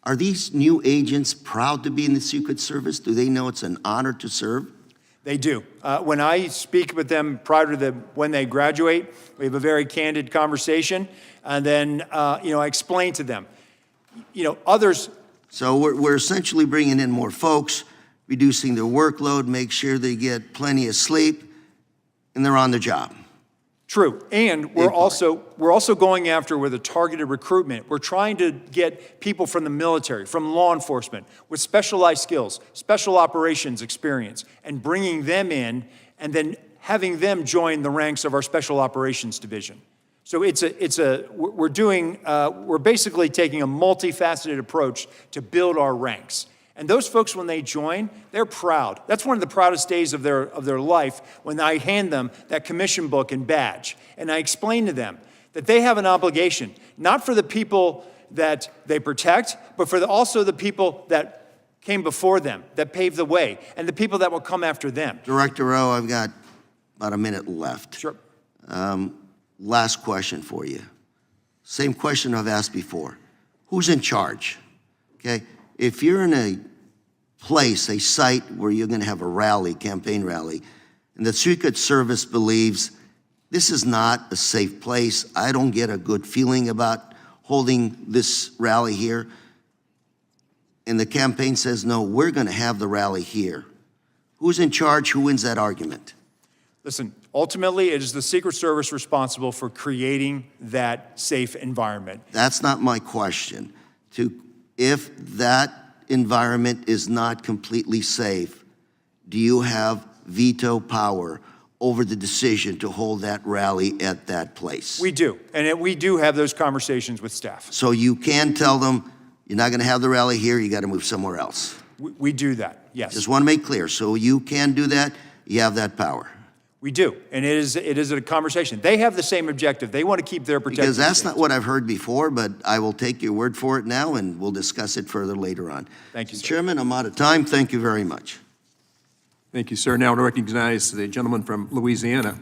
Are these new agents proud to be in the Secret Service? Do they know it's an honor to serve? They do. When I speak with them prior to when they graduate, we have a very candid conversation, and then I explain to them. Others. So we're essentially bringing in more folks, reducing their workload, make sure they get plenty of sleep, and they're on the job. True, and we're also going after with a targeted recruitment. We're trying to get people from the military, from law enforcement, with specialized skills, special operations experience, and bringing them in, and then having them join the ranks of our special operations division. So we're basically taking a multifaceted approach to build our ranks. And those folks, when they join, they're proud. That's one of the proudest days of their life, when I hand them that commission book and badge. And I explain to them that they have an obligation, not for the people that they protect, but for also the people that came before them, that paved the way, and the people that will come after them. Director Rowe, I've got about a minute left. Sure. Last question for you. Same question I've asked before. Who's in charge? Okay. If you're in a place, a site where you're going to have a rally, campaign rally, and the Secret Service believes this is not a safe place, I don't get a good feeling about holding this rally here, and the campaign says, no, we're going to have the rally here. Who's in charge? Who wins that argument? Listen, ultimately, it is the Secret Service responsible for creating that safe environment. That's not my question. If that environment is not completely safe, do you have veto power over the decision to hold that rally at that place? We do, and we do have those conversations with staff. So you can tell them, you're not going to have the rally here, you got to move somewhere else. We do that, yes. Just want to make clear, so you can do that, you have that power. We do, and it is a conversation. They have the same objective. They want to keep their protected Because that's states. not what I've heard before, but I will take your word for it now, and we'll discuss it further later on. Thank you, sir. Chairman, I'm out of time. Thank you very much. Thank you, sir. Now to recognize the gentleman from Louisiana,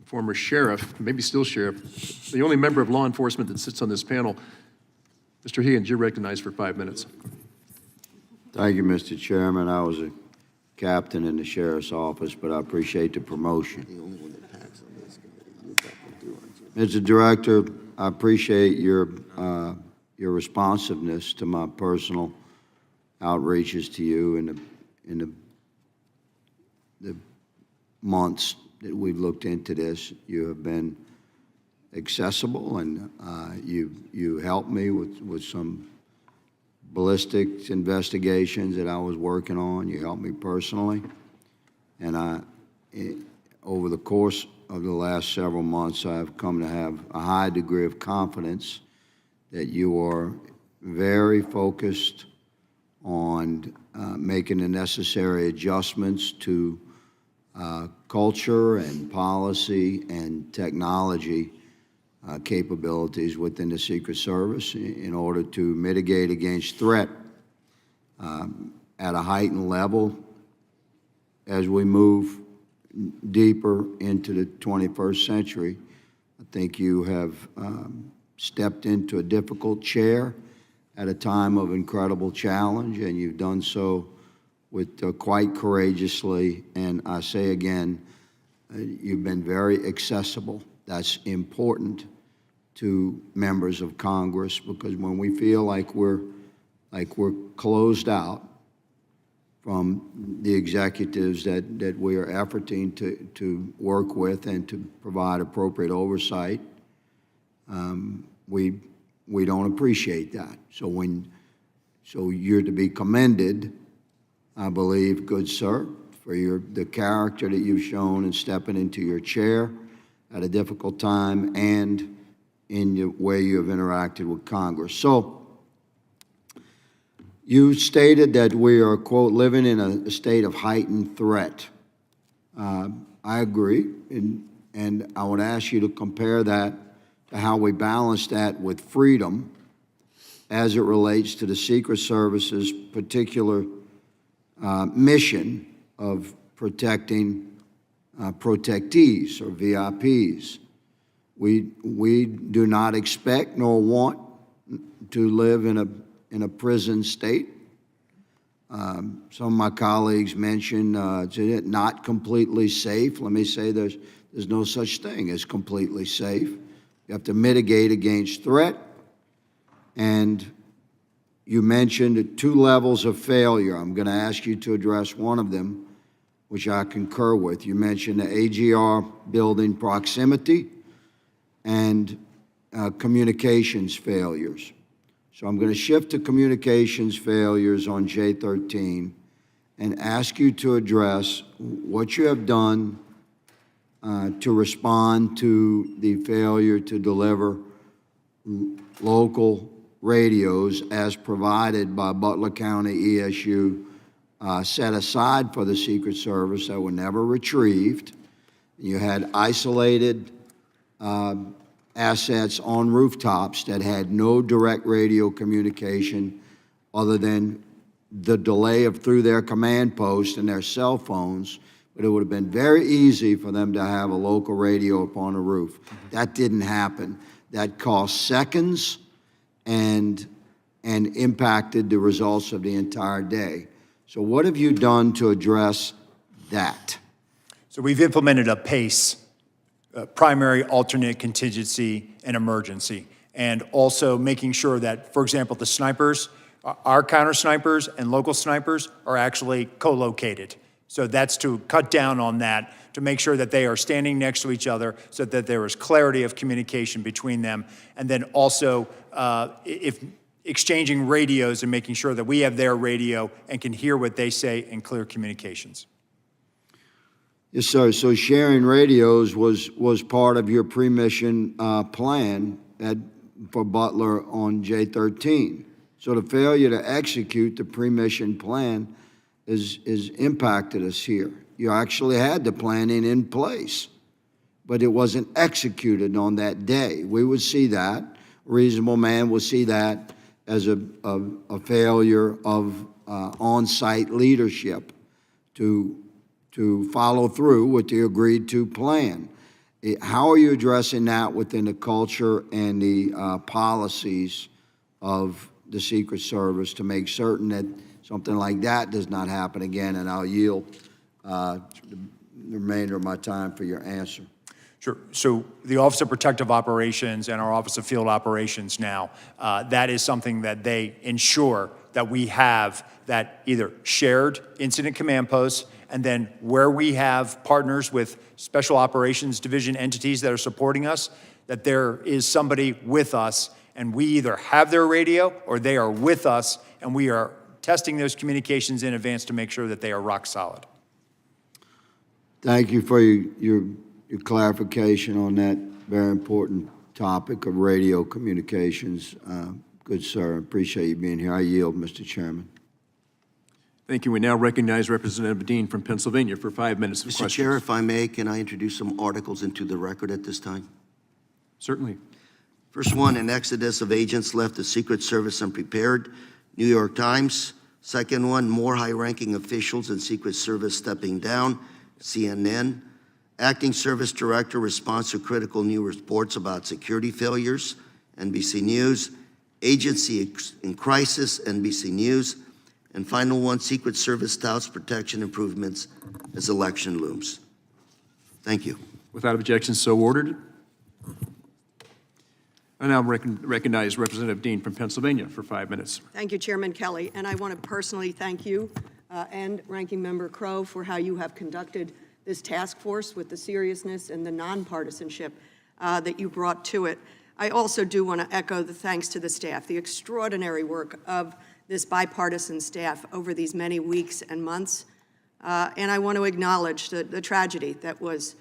former sheriff, maybe still sheriff, the only member of law enforcement that sits on this panel. Mr. Higgins, you're recognized for 5 minutes. Thank you, Mr. Chairman. I was a captain in the sheriff's office, but I appreciate the promotion. Mr. Director, I appreciate your responsiveness to my personal outreaches to you in the months that we've looked into this. You have been accessible, and you helped me with some ballistics investigations that I was working on. You helped me personally, and over the course of the last several months, I've come to have a high degree of confidence that you are very focused on making the necessary adjustments to culture and policy and technology capabilities within the Secret Service in order to mitigate against threat at a heightened level as we move deeper into the 21st century. I think you have stepped into a difficult chair at a time of incredible challenge, and you've done so with quite courageously. And I say again, you've been very accessible. That's important to members of Congress, because when we feel like we're closed out from the executives that we are efforting to work with and to provide appropriate oversight, we don't appreciate that. So you're to be commended, I believe, good sir, for the character that you've shown in stepping into your chair at a difficult time and in the way you have interacted with Congress. So you stated that we are, quote, living in a state of heightened threat. I agree, and I would ask you to compare that to how we balance that with freedom as it relates to the Secret Service's particular mission of protecting protectees or VIPs. We do not expect nor want to live in a prison state. Some of my colleagues mentioned it's not completely safe. Let me say there's no such thing as completely safe. You have to mitigate against threat. And you mentioned 2 levels of failure. I'm going to ask you to address one of them, which I concur with. You mentioned the AGR building proximity and communications failures. So I'm going to shift to communications failures on J13 and ask you to address what you have done to respond to the failure to deliver local radios as provided by Butler County ESU, set aside for the Secret Service that were never retrieved. You had isolated assets on rooftops that had no direct radio communication other than the delay through their command post and their cell phones, but it would have been very easy for them to have a local radio up on the roof. That didn't happen. That cost seconds and impacted the results of the entire day. So what have you done to address that? So we've implemented a PACE, primary, alternate, contingency, and emergency, and also making sure that, for example, the snipers, our counter snipers and local snipers are actually co-located. So that's to cut down on that, to make sure that they are standing next to each other so that there is clarity of communication between them. And then also, if exchanging radios and making sure that we have their radio and can hear what they say in clear communications. Yes, sir. So sharing radios was part of your pre-mission plan for Butler on J-13. So the failure to execute the pre-mission plan is impacted us here. You actually had the planning in place, but it wasn't executed on that day. We would see that. A reasonable man would see that as a failure of on-site leadership to follow through with the agreed-to plan. How are you addressing that within the culture and the policies of the Secret Service to make certain that something like that does not happen again? And I'll yield the remainder of my time for your answer. Sure. So the Office of Protective Operations and our Office of Field Operations now, that is something that they ensure that we have, that either shared incident command posts, and then where we have partners with Special Operations Division entities that are supporting us, that there is somebody with us, and we either have their radio or they are with us, and we are testing those communications in advance to make sure that they are rock solid. Thank you for your clarification on that very important topic of radio communications. Good, sir. Appreciate you being here. I yield, Mr. Chairman. Thank you. We now recognize Representative Dean from Pennsylvania for 5 minutes of Mr. questions. Chair, if I may, can I introduce some articles into the record at this time? Certainly. First one, an exodus of agents left the Secret Service unprepared, New York Times. Second one, more high-ranking officials in Secret Service stepping down, CNN. Acting Service Director responds to critical new reports about security failures, NBC News. Agency in crisis, NBC News. And final one, Secret Service touts protection improvements as election looms. Thank you. Without objection, so ordered. I now recognize Representative Dean from Pennsylvania for 5 minutes. Thank you, Chairman Kelly. And I want to personally thank you and Ranking Member Crow for how you have conducted this task force with the seriousness and the nonpartisanship that you brought to it. I also do want to echo the thanks to the staff, the extraordinary work of this bipartisan staff over these many weeks and months. And I want to acknowledge the tragedy that was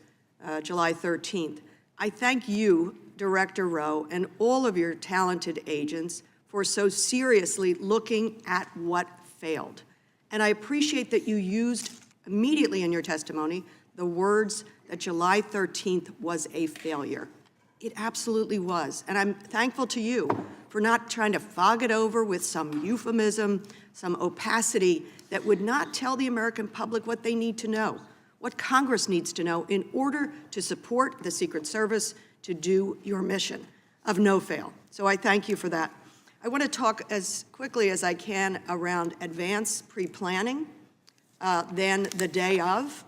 July 13th. I thank you, Director Rowe, and all of your talented agents for so seriously looking at what failed. And I appreciate that you used immediately in your testimony the words that July 13th was a failure. It absolutely was. And I'm thankful to you for not trying to fog it over with some euphemism, some opacity that would not tell the American public what they need to know, what Congress needs to know in order to support the Secret Service to do your mission of no fail. So I thank you for that. I want to talk as quickly as I can around advanced pre-planning, then the day of,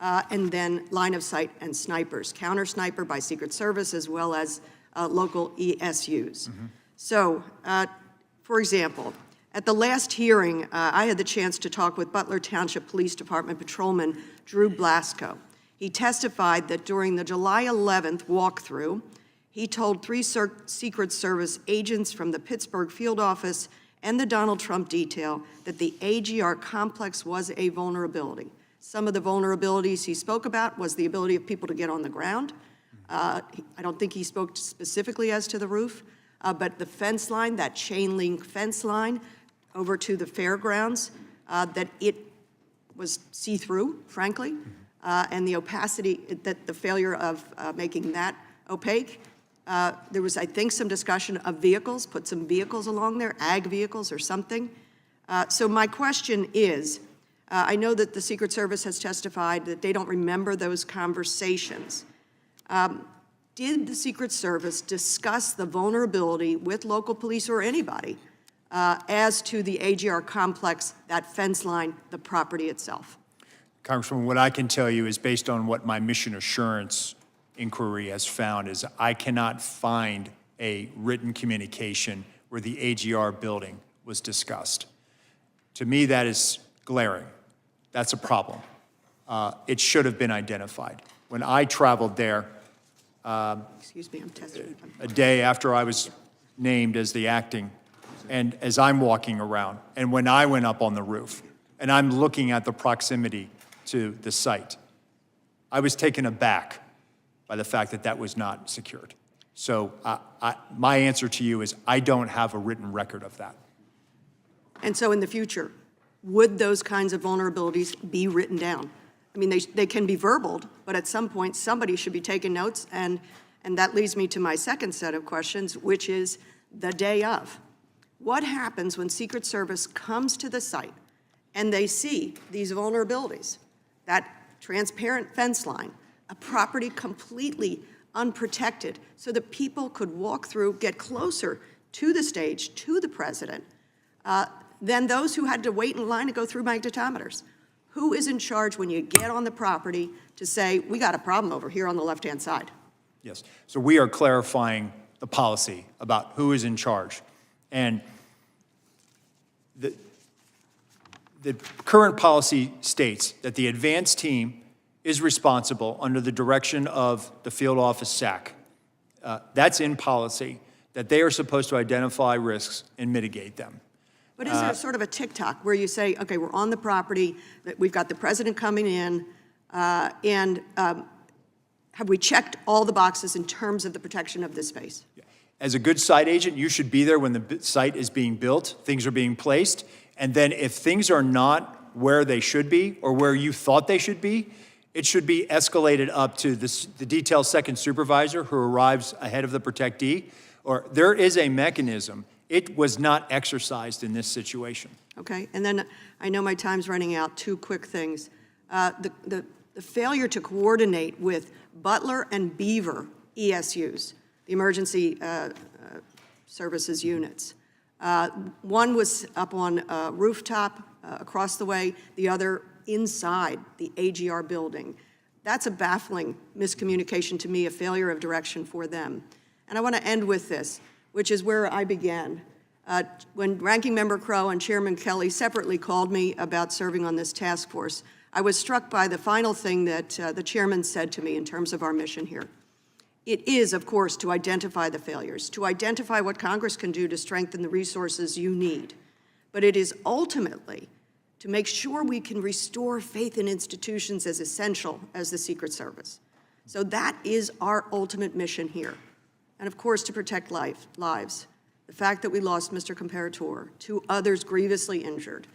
and then line of sight and snipers, counter sniper by Secret Service as well as local ESUs. So, for example, at the last hearing, I had the chance to talk with Butler Township Police Department Patrolman Drew Blasco. He testified that during the July 11th walkthrough, he told 3 Secret Service agents from the Pittsburgh field office and the Donald Trump detail that the AGR complex was a vulnerability. Some of the vulnerabilities he spoke about was the ability of people to get on the ground. I don't think he spoke specifically as to the roof, but the fence line, that chain link fence line over to the fairgrounds, that it was see-through, frankly, and the opacity, that the failure of making that opaque. There was, I think, some discussion of vehicles, put some vehicles along there, ag vehicles or something. So my question is, I know that the Secret Service has testified that they don't remember those conversations. Did the Secret Service discuss the vulnerability with local police or anybody as to the AGR complex, that fence line, the property itself? Congresswoman, what I can tell you is based on what my mission assurance inquiry has found is I cannot find a written communication where the AGR building was discussed. To me, that is glaring. That's a problem. It should have been identified. When I traveled there, Excuse me, I'm testing. a day after I was named as the acting, and as I'm walking around, and when I went up on the roof, and I'm looking at the proximity to the site, I was taken aback by the fact that that was not secured. So my answer to you is I don't have a written record of that. And so in the future, would those kinds of vulnerabilities be written down? I mean, they can be verbaled, but at some point, somebody should be taking notes, and that leads me to my second set of questions, which is the day of. What happens when Secret Service comes to the site and they see these vulnerabilities, that transparent fence line, a property completely unprotected, so that people could walk through, get closer to the stage, to the president, than those who had to wait in line to go through magnetometers? Who is in charge when you get on the property to say, we got a problem over here on the left-hand side? Yes. So we are clarifying the policy about who is in charge. And the current policy states that the advance team is responsible under the direction of the field office SAC. That's in policy, that they are supposed to identify risks and mitigate them. But is there sort of a tick-tock where you say, okay, we're on the property, that we've got the president coming in, and have we checked all the boxes in terms of the protection of this space? As a good site agent, you should be there when the site is being built, things are being placed, and then if things are not where they should be or where you thought they should be, it should be escalated up to the detail second supervisor who arrives ahead of the protectee, or there is a mechanism. It was not exercised in this situation. Okay, and then I know my time's running out. Two quick things. The failure to coordinate with Butler and Beaver ESUs, the emergency services units. One was up on a rooftop across the way, the other inside the AGR building. That's a baffling miscommunication to me, a failure of direction for them. And I want to end with this, which is where I began. When Ranking Member Crow and Chairman Kelly separately called me about serving on this task force, I was struck by the final thing that the chairman said to me in terms of our mission here. It is, of course, to identify the failures, to identify what Congress can do to strengthen the resources you need. But it is ultimately to make sure we can restore faith in institutions as essential as the Secret Service. So that is our ultimate mission here. And of course, to protect lives. The fact that we lost Mr. Comparator, 2 others grievously injured,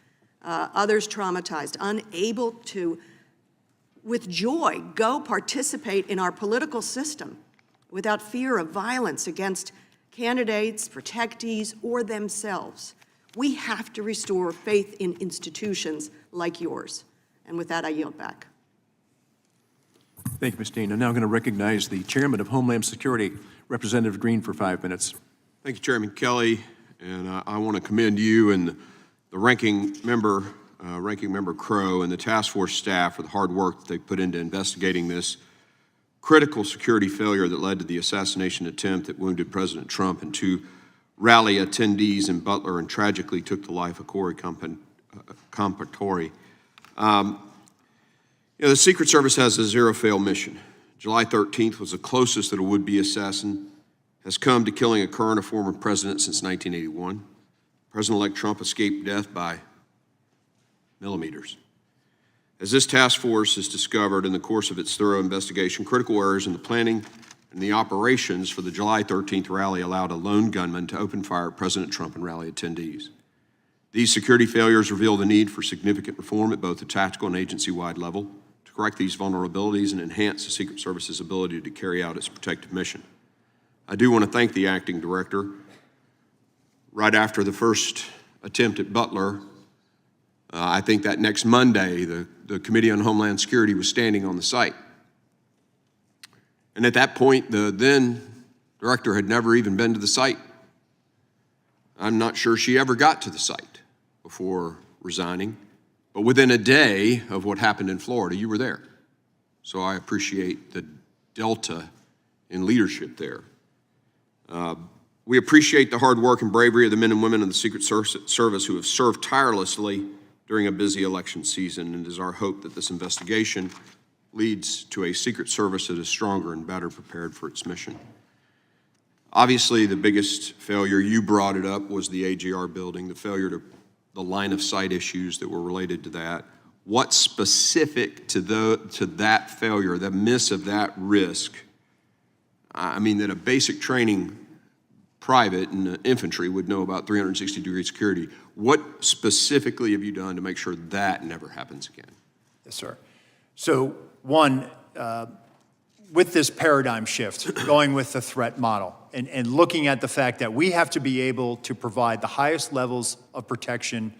others traumatized, unable to, with joy, go participate in our political system without fear of violence against candidates, protectees, or themselves. We have to restore faith in institutions like yours. And with that, I yield back. Thank you, Ms. Dean. I'm now going to recognize the Chairman of Homeland Security, Representative Green, for 5 minutes. Thank you, Chairman Kelly, and I want to commend you and the Ranking Member Crow and the task force staff for the hard work that they put into investigating this critical security failure that led to the assassination attempt that wounded President Trump and 2 rally attendees in Butler and tragically took the life of Corey Comparator. The Secret Service has a zero-fail mission. July 13th was the closest that a would-be assassin has come to killing a current or former president since 1981. President-elect Trump escaped death by millimeters. As this task force has discovered in the course of its thorough investigation, critical errors in the planning and the operations for the July 13th rally allowed a lone gunman to open fire at President Trump and rally attendees. These security failures reveal the need for significant reform at both the tactical and agency-wide level to correct these vulnerabilities and enhance the Secret Service's ability to carry out its protective mission. I do want to thank the acting director. Right after the first attempt at Butler, I think that next Monday, the Committee on Homeland Security was standing on the site. And at that point, the then director had never even been to the site. I'm not sure she ever got to the site before resigning. But within a day of what happened in Florida, you were there. So I appreciate the delta in leadership there. We appreciate the hard work and bravery of the men and women of the Secret Service who have served tirelessly during a busy election season, and it is our hope that this investigation leads to a Secret Service that is stronger and better prepared for its mission. Obviously, the biggest failure, you brought it up, was the AGR building, the failure to the line of sight issues that were related to that. what's specific to that failure, the miss of that risk. I mean, that a basic training private in the infantry would know about 360-degree security. What specifically have you done to make sure that never happens again? Yes, sir. So one, with this paradigm shift, going with the threat model and looking at the fact that we have to be able to provide the highest levels of protection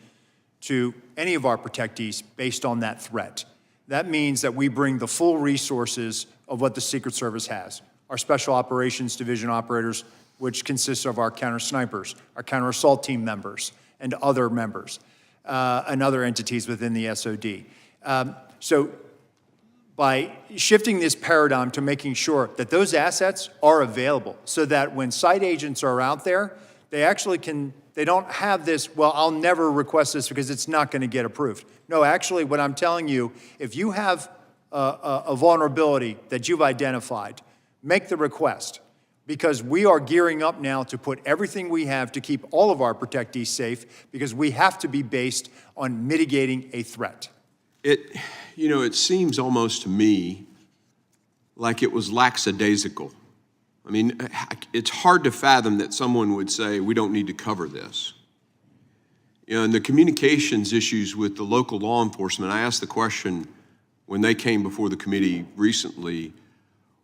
to any of our protectees based on that threat. That means that we bring the full resources of what the Secret Service has. Our Special Operations Division operators, which consists of our counter snipers, our counter assault team members, and other members, and other entities within the SOD. So by shifting this paradigm to making sure that those assets are available so that when site agents are out there, they actually they don't have this, well, I'll never request this because it's not going to get approved. No, actually, what I'm telling you, if you have a vulnerability that you've identified, make the request, because we are gearing up now to put everything we have to keep all of our protectees safe, because we have to be based on mitigating a threat. It seems almost to me like it was lackadaisical. I mean, it's hard to fathom that someone would say, we don't need to cover this. And the communications issues with the local law enforcement, I asked the question when they came before the committee recently,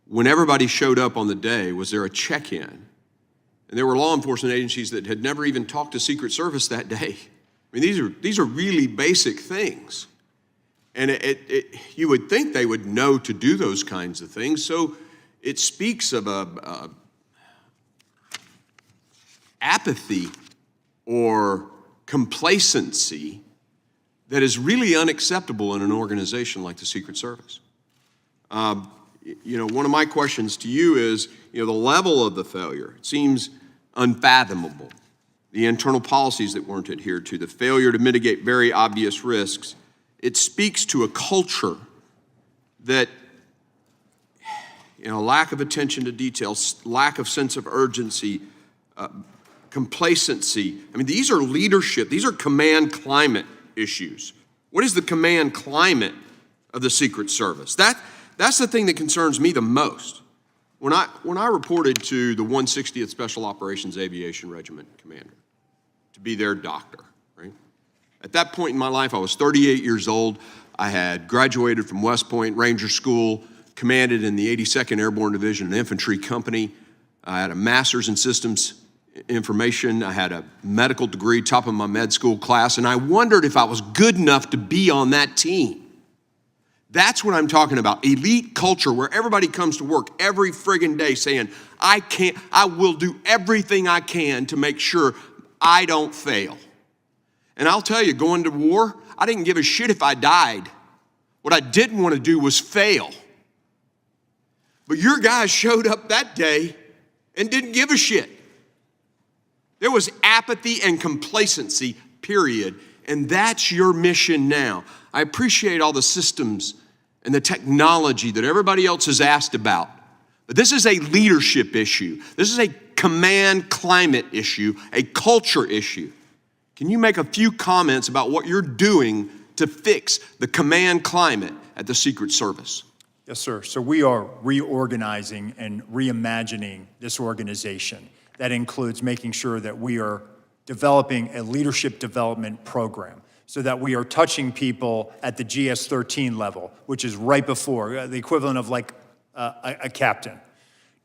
when everybody showed up on the day, was there a check-in? And there were law enforcement agencies that had never even talked to Secret Service that day. I mean, these are really basic things. And you would think they would know to do those kinds of things. So it speaks of apathy or complacency that is really unacceptable in an organization like the Secret Service. One of my questions to you is, the level of the failure. It seems unfathomable. The internal policies that weren't adhered to, the failure to mitigate very obvious risks. It speaks to a culture that, lack of attention to details, lack of sense of urgency, complacency. I mean, these are leadership, these are command climate issues. What is the command climate of the Secret Service? That's the thing that concerns me the most. When I reported to the 160th Special Operations Aviation Regiment commander to be their doctor, right? At that point in my life, I was 38 years old. I had graduated from West Point Ranger School, commanded in the 82nd Airborne Division, an infantry company. I had a master's in systems information. I had a medical degree, top of my med school class, and I wondered if I was good enough to be on that team. That's what I'm talking about. Elite culture where everybody comes to work every friggin' day saying, I will do everything I can to make sure I don't fail. And I'll tell you, going to war, I didn't give a shit if I died. What I didn't want to do was fail. But your guys showed up that day and didn't give a shit. There was apathy and complacency, period. And that's your mission now. I appreciate all the systems and the technology that everybody else has asked about. But this is a leadership issue. This is a command climate issue, a culture issue. Can you make a few comments about what you're doing to fix the command climate at the Secret Service? Yes, sir. So we are reorganizing and reimagining this organization. That includes making sure that we are developing a leadership development program so that we are touching people at the GS-13 level, which is right before, the equivalent of like a captain,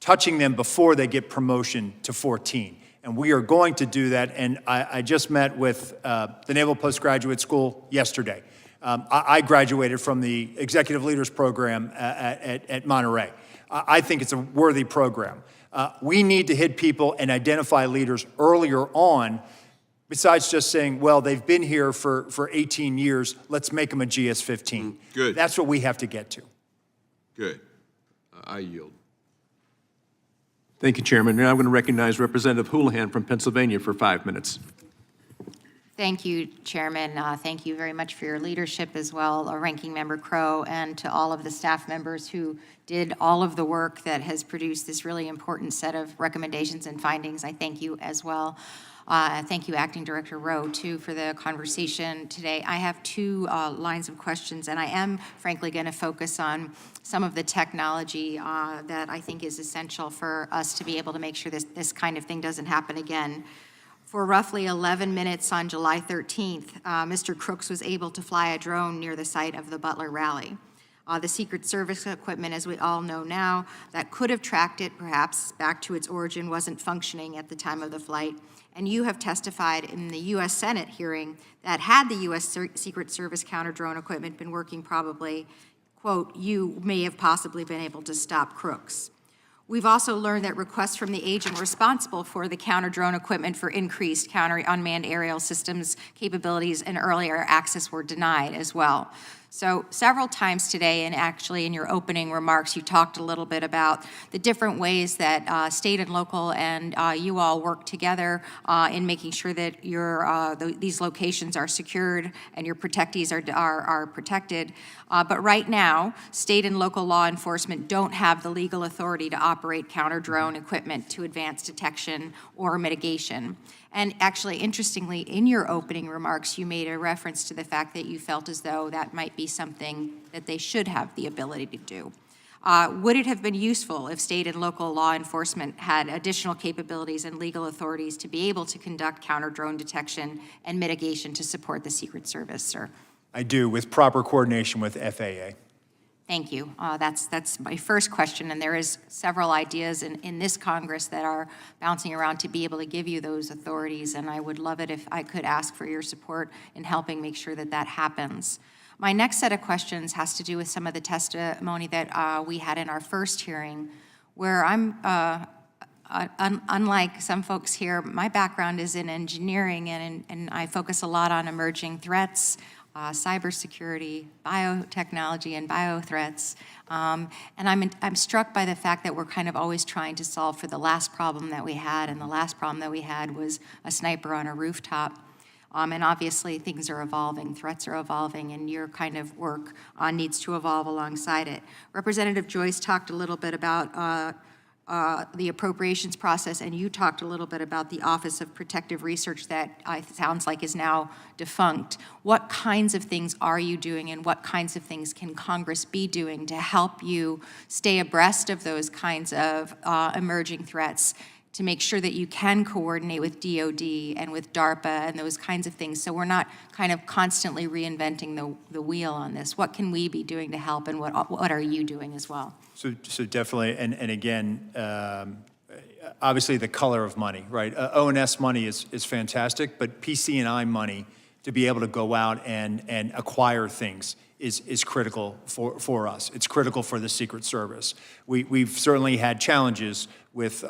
touching them before they get promotion to 14. And we are going to do that. And I just met with the Naval Postgraduate School yesterday. I graduated from the Executive Leaders Program at Monterey. I think it's a worthy program. We need to hit people and identify leaders earlier on, besides just saying, well, they've been here for 18 years, let's make them a GS-15. Good. That's what we have to get to. Good. I yield. Thank you, Chairman. Now I'm going to recognize Representative Houlihan from Pennsylvania for 5 minutes. Thank you, Chairman. Thank you very much for your leadership as well, Ranking Member Crow, and to all of the staff members who did all of the work that has produced this really important set of recommendations and findings. I thank you as well. Thank you, Acting Director Rowe, too, for the conversation today. I have two lines of questions, and I am frankly going to focus on some of the technology that I think is essential for us to be able to make sure this kind of thing doesn't happen again. For roughly 11 minutes on July 13th, Mr. Crooks was able to fly a drone near the site of the Butler rally. The Secret Service equipment, as we all know now, that could have tracked it perhaps back to its origin wasn't functioning at the time of the flight. And you have testified in the U.S. Senate hearing that had the U.S. Secret Service counter-drone equipment been working probably, quote, you may have possibly been able to stop Crooks. We've also learned that requests from the agent responsible for the counter-drone equipment for increased counter-unmanned aerial systems capabilities and earlier access were denied as well. So several times today, and actually in your opening remarks, you talked a little bit about the different ways that state and local and you all work together in making sure that these locations are secured and your protectees are protected. But right now, state and local law enforcement don't have the legal authority to operate counter-drone equipment to advance detection or mitigation. And actually, interestingly, in your opening remarks, you made a reference to the fact that you felt as though that might be something that they should have the ability to do. Would it have been useful if state and local law enforcement had additional capabilities and legal authorities to be able to conduct counter-drone detection and mitigation to support the Secret Service, sir? I do, with proper coordination with FAA. Thank you. That's my first question, and there is several ideas in this Congress that are bouncing around to be able to give you those authorities, and I would love it if I could ask for your support in helping make sure that that happens. My next set of questions has to do with some of the testimony that we had in our first hearing, where I'm, unlike some folks here, my background is in engineering, and I focus a lot on emerging threats, cybersecurity, biotechnology, and biothreats. And I'm struck by the fact that we're kind of always trying to solve for the last problem that we had, and the last problem that we had was a sniper on a rooftop. And obviously, things are evolving, threats are evolving, and your kind of work needs to evolve alongside it. Representative Joyce talked a little bit about the appropriations process, and you talked a little bit about the Office of Protective Research that sounds like is now defunct. What kinds of things are you doing, and what kinds of things can Congress be doing to help you stay abreast of those kinds of emerging threats, to make sure that you can coordinate with DOD and with DARPA and those kinds of things, so we're not kind of constantly reinventing the wheel on this? What can we be doing to help, and what are you doing as well? So definitely, and again, obviously the color of money, right? O&S money is fantastic, but PC&I money to be able to go out and acquire things is critical for us. It's critical for the Secret Service. We've certainly had challenges with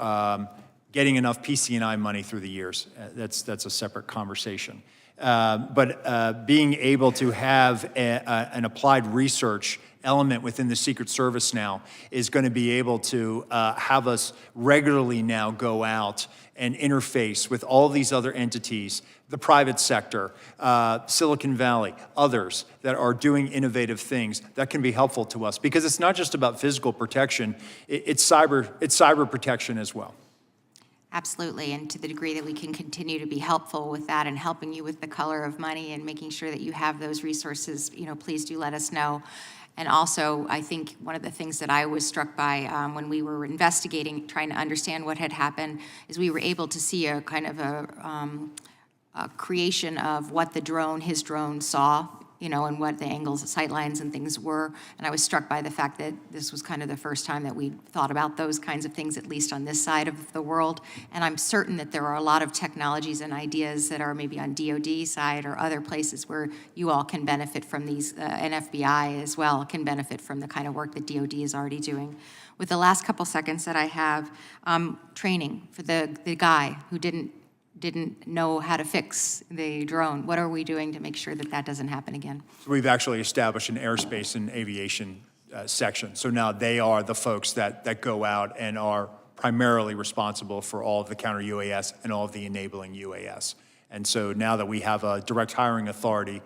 getting enough PC&I money through the years. That's a separate conversation. But being able to have an applied research element within the Secret Service now is going to be able to have us regularly now go out and interface with all these other entities, the private sector, Silicon Valley, others that are doing innovative things that can be helpful to us, because it's not just about physical protection, it's cyber protection as well. Absolutely, and to the degree that we can continue to be helpful with that and helping you with the color of money and making sure that you have those resources, please do let us know. And also, I think one of the things that I was struck by when we were investigating, trying to understand what had happened, is we were able to see a kind of a creation of what his drone saw, and what the angles, sight lines and things were. And I was struck by the fact that this was kind of the first time that we thought about those kinds of things, at least on this side of the world. And I'm certain that there are a lot of technologies and ideas that are maybe on DOD side or other places where you all can benefit from these, and FBI as well can benefit from the kind of work that DOD is already doing. With the last couple seconds that I have, training for the guy who didn't know how to fix the drone. What are we doing to make sure that that doesn't happen again? So we've actually established an aerospace and aviation section. So now they are the folks that go out and are primarily responsible for all of the counter-UAS and all of the enabling UAS. And so now that we have a direct hiring authority,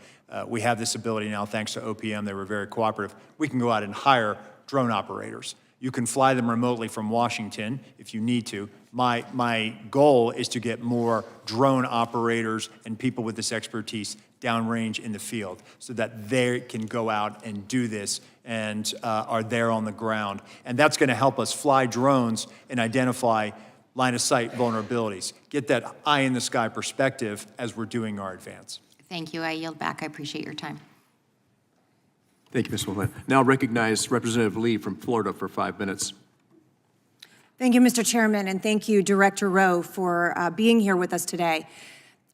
we have this ability now, thanks to OPM, they were very cooperative, we can go out and hire drone operators. You can fly them remotely from Washington if you need to. My goal is to get more drone operators and people with this expertise downrange in the field so that they can go out and do this and are there on the ground. And that's going to help us fly drones and identify line of sight vulnerabilities, get that eye in the sky perspective as we're doing our advance. Thank you. I yield back. I appreciate your time. Thank you, Ms. Wilhelm. Now recognize Representative Lee from Florida for 5 minutes. Thank you, Mr. Chairman, and thank you, Director Rowe, for being here with us today.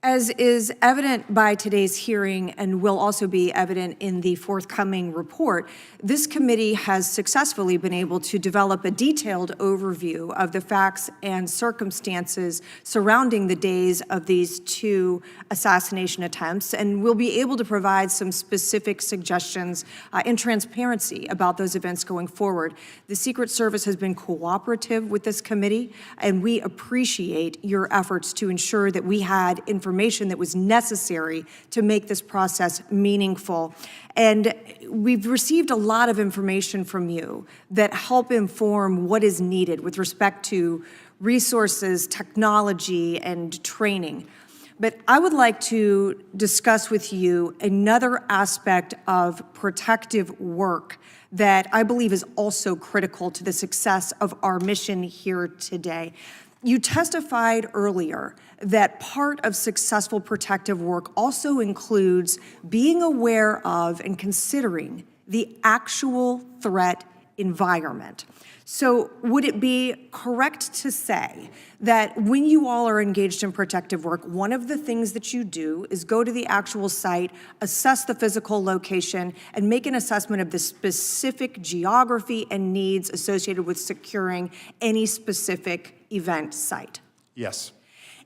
As is evident by today's hearing and will also be evident in the forthcoming report, this committee has successfully been able to develop a detailed overview of the facts and circumstances surrounding the days of these two assassination attempts, and will be able to provide some specific suggestions and transparency about those events going forward. The Secret Service has been cooperative with this committee, and we appreciate your efforts to ensure that we had information that was necessary to make this process meaningful. And we've received a lot of information from you that help inform what is needed with respect to resources, technology, and training. But I would like to discuss with you another aspect of protective work that I believe is also critical to the success of our mission here today. You testified earlier that part of successful protective work also includes being aware of and considering the actual threat environment. So would it be correct to say that when you all are engaged in protective work, one of the things that you do is go to the actual site, assess the physical location, and make an assessment of the specific geography and needs associated with securing any specific event site? Yes.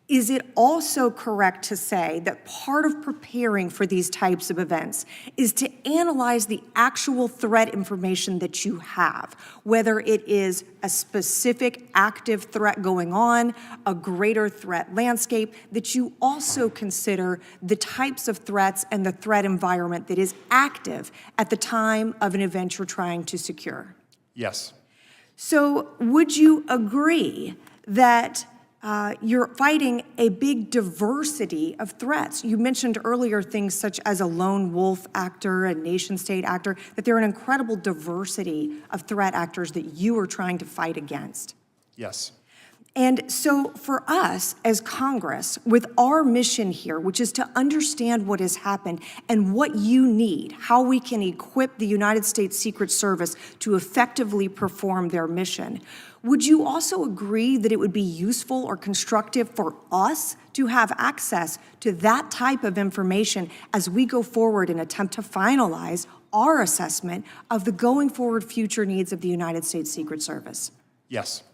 Is it also correct to say that part of preparing for these types of events is to analyze the actual threat information that you have, whether it is a specific active threat going on, a greater threat landscape, that you also consider the types of threats and the threat environment that is active at the time of an event you're trying to secure? Yes. So would you agree that you're fighting a big diversity of threats? You mentioned earlier things such as a lone wolf actor, a nation-state actor, that there are an incredible diversity of threat actors that you are trying to fight against. Yes. And so for us as Congress, with our mission here, which is to understand what has happened and what you need, how we can equip the United States Secret Service to effectively perform their mission, would you also agree that it would be useful or constructive for us to have access to that type of information as we go forward and attempt to finalize our assessment of the going forward future needs of the United States Secret Service? Yes.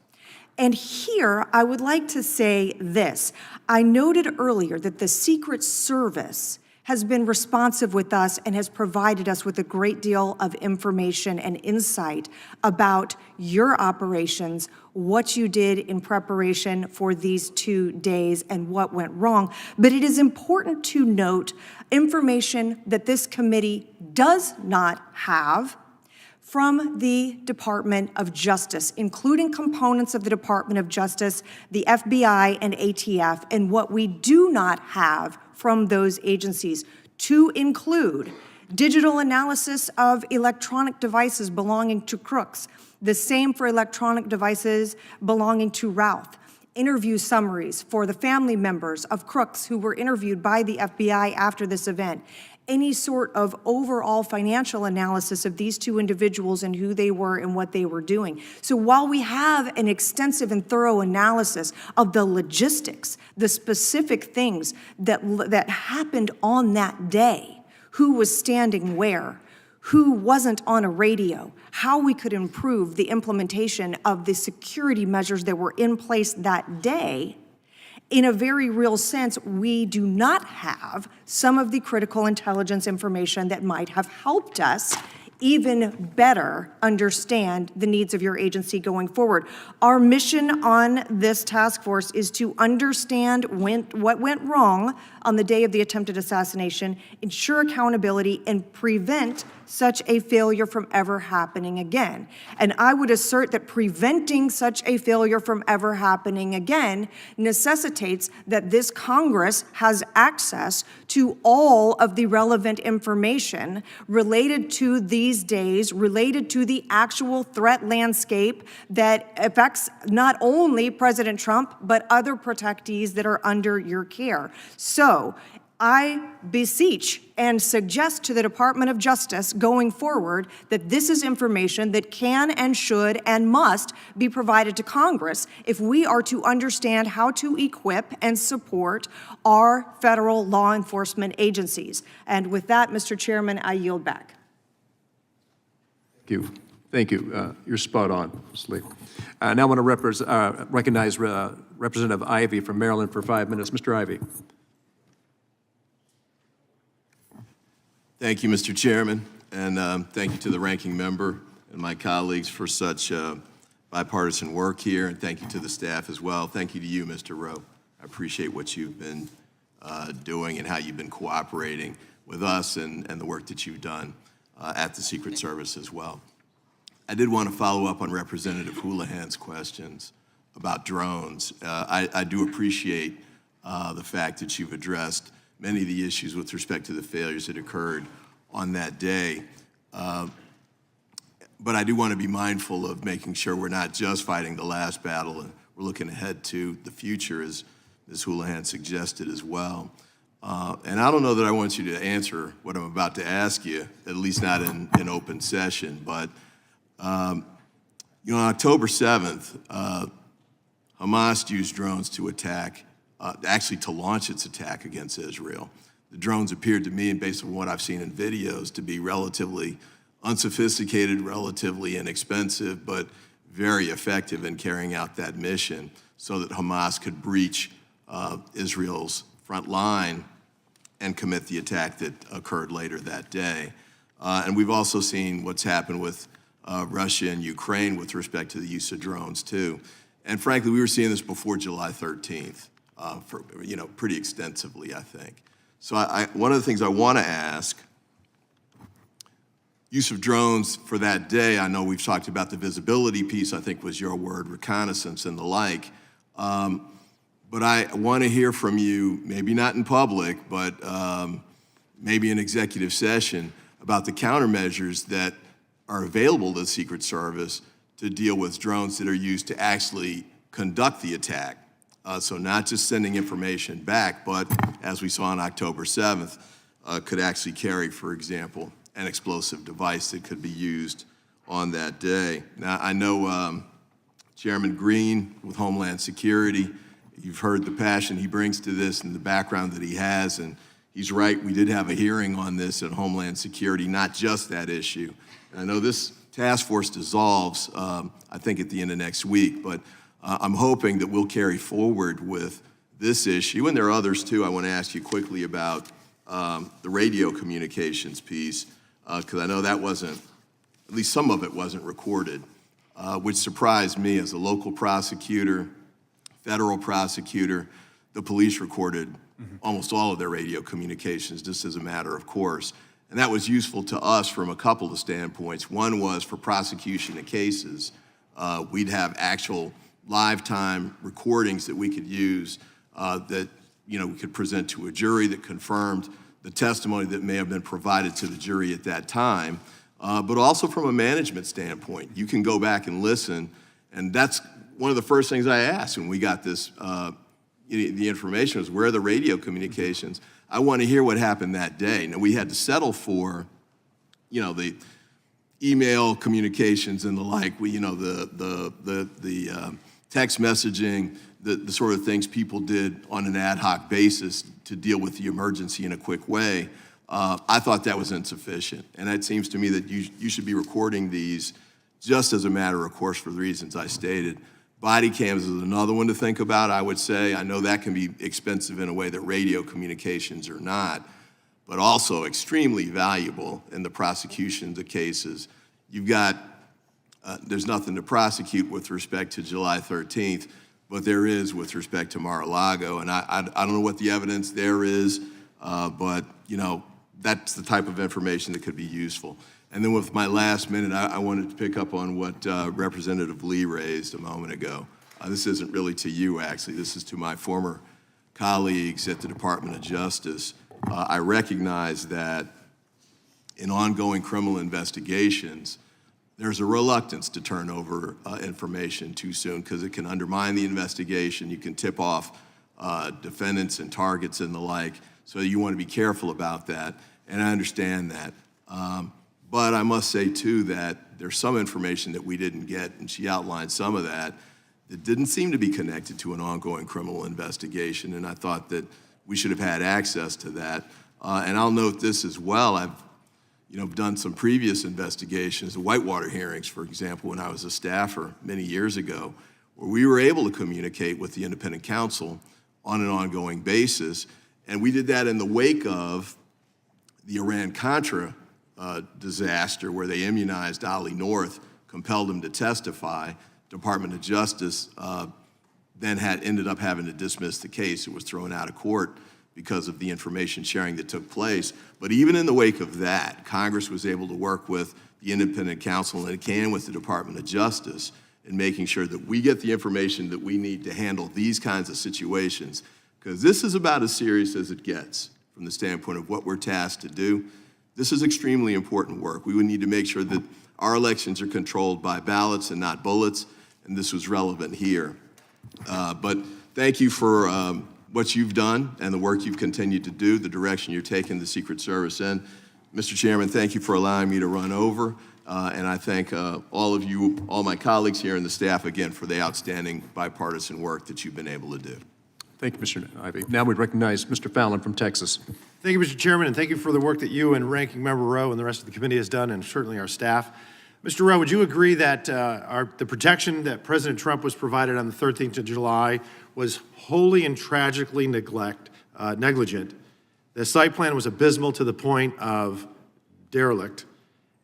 And here, I would like to say this. I noted earlier that the Secret Service has been responsive with us and has provided us with a great deal of information and insight about your operations, what you did in preparation for these 2 days, and what went wrong. But it is important to note information that this committee does not have from the Department of Justice, including components of the Department of Justice, the FBI, and ATF, and what we do not have from those agencies, to include digital analysis of electronic devices belonging to crooks, the same for electronic devices belonging to Routh, interview summaries for the family members of crooks who were interviewed by the FBI after this event, any sort of overall financial analysis of these two individuals and who they were and what they were doing. So while we have an extensive and thorough analysis of the logistics, the specific things that happened on that day, who was standing where, who wasn't on a radio, how we could improve the implementation of the security measures that were in place that day, in a very real sense, we do not have some of the critical intelligence information that might have helped us even better understand the needs of your agency going forward. Our mission on this task force is to understand what went wrong on the day of the attempted assassination, ensure accountability, and prevent such a failure from ever happening again. And I would assert that preventing such a failure from ever happening again necessitates that this Congress has access to all of the relevant information related to these days, related to the actual threat landscape that affects not only President Trump, but other protectees that are under your care. So I beseech and suggest to the Department of Justice going forward that this is information that can and should and must be provided to Congress if we are to understand how to equip and support our federal law enforcement agencies. And with that, Mr. Chairman, I yield back. Thank you. Thank you. You're spot on, Ms. Lee. Now I want to recognize Representative Ivey from Maryland for 5 minutes. Mr. Ivey. Thank you, Mr. Chairman, and thank you to the ranking member and my colleagues for such bipartisan work here, and thank you to the staff as well. Thank you to you, Mr. Rowe. I appreciate what you've been doing and how you've been cooperating with us and the work that you've done at the Secret Service as well. I did want to follow up on Representative Houlihan's questions about drones. I do appreciate the fact that you've addressed many of the issues with respect to the failures that occurred on that day. But I do want to be mindful of making sure we're not just fighting the last battle, and we're looking ahead to the future, as Ms. Houlihan suggested as well. And I don't know that I want you to answer what I'm about to ask you, at least not in open session, but on October 7th, Hamas used drones to attack actually to launch its attack against Israel. The drones appeared to me, and based on what I've seen in videos, to be relatively unsophisticated, relatively inexpensive, but very effective in carrying out that mission so that Hamas could breach Israel's front line and commit the attack that occurred later that day. And we've also seen what's happened with Russia and Ukraine with respect to the use of drones too. And frankly, we were seeing this before July 13th. Pretty extensively, I think. So one of the things I want to ask, use of drones for that day, I know we've talked about the visibility piece, I think was your word, reconnaissance and the like. But I want to hear from you, maybe not in public, but maybe in executive session, about the countermeasures that are available to the Secret Service to deal with drones that are used to actually conduct the attack. So not just sending information back, but as we saw on October 7th, could actually carry, for example, an explosive device that could be used on that day. Now, I know Chairman Green with Homeland Security, you've heard the passion he brings to this and the background that he has, and he's right, we did have a hearing on this at Homeland Security, not just that issue. And I know this task force dissolves, I think at the end of next week, but I'm hoping that we'll carry forward with this issue, and there are others too. I want to ask you quickly about the radio communications piece, because I know that wasn't, at least some of it wasn't recorded, which surprised me as a local prosecutor, federal prosecutor. The police recorded almost all of their radio communications just as a matter of course. And that was useful to us from a couple of standpoints. One was for prosecution of cases. We'd have actual live time recordings that we could use that we could present to a jury that confirmed the testimony that may have been provided to the jury at that time. But also from a management standpoint, you can go back and listen, and that's one of the first things I asked when we got this, the information was, where are the radio communications? I want to hear what happened that day. Now, we had to settle for, the email communications and the like, the text messaging, the sort of things people did on an ad hoc basis to deal with the emergency in a quick way. I thought that was insufficient. And it seems to me that you should be recording these just as a matter of course for the reasons I stated. Body cams is another one to think about, I would say. I know that can be expensive in a way that radio communications are not, but also extremely valuable in the prosecution of the cases. You've got, there's nothing to prosecute with respect to July 13th, but there is with respect to Mar-a-Lago. And I don't know what the evidence there is, but that's the type of information that could be useful. And then with my last minute, I wanted to pick up on what Representative Lee raised a moment ago. This isn't really to you, actually. This is to my former colleagues at the Department of Justice. I recognize that in ongoing criminal investigations, there's a reluctance to turn over information too soon because it can undermine the investigation. You can tip off defendants and targets and the like. So you want to be careful about that, and I understand that. But I must say, too, that there's some information that we didn't get, and she outlined some of that didn't seem to be connected to an ongoing criminal investigation, and I thought that we should have had access to that. And I'll note this as well. I've done some previous investigations, the Whitewater hearings, for example, when I was a staffer many years ago, where we were able to communicate with the independent counsel on an ongoing basis. And we did that in the wake of the Iran-Contra disaster, where they immunized Ollie North, compelled him to testify. Department of Justice then ended up having to dismiss the case. It was thrown out of court because of the information sharing that took place. But even in the wake of that, Congress was able to work with the independent counsel and it can with the Department of Justice in making sure that we get the information that we need to handle these kinds of situations. Because this is about as serious as it gets from the standpoint of what we're tasked to do. This is extremely important work. We would need to make sure that our elections are controlled by ballots and not bullets, and this was relevant here. But thank you for what you've done and the work you've continued to do, the direction you're taking the Secret Service in. Mr. Chairman, thank you for allowing me to run over, and I thank all of you, all my colleagues here and the staff again for the outstanding bipartisan work that you've been able to do. Thank you, Mr. Ivey. Now we recognize Mr. Fallon from Texas. Thank you, Mr. Chairman, and thank you for the work that you and Ranking Member Rowe and the rest of the committee has done, and certainly our staff. Mr. Rowe, would you agree that the protection that President Trump was provided on the 13th of July was wholly and tragically negligent? The site plan was abysmal to the point of derelict.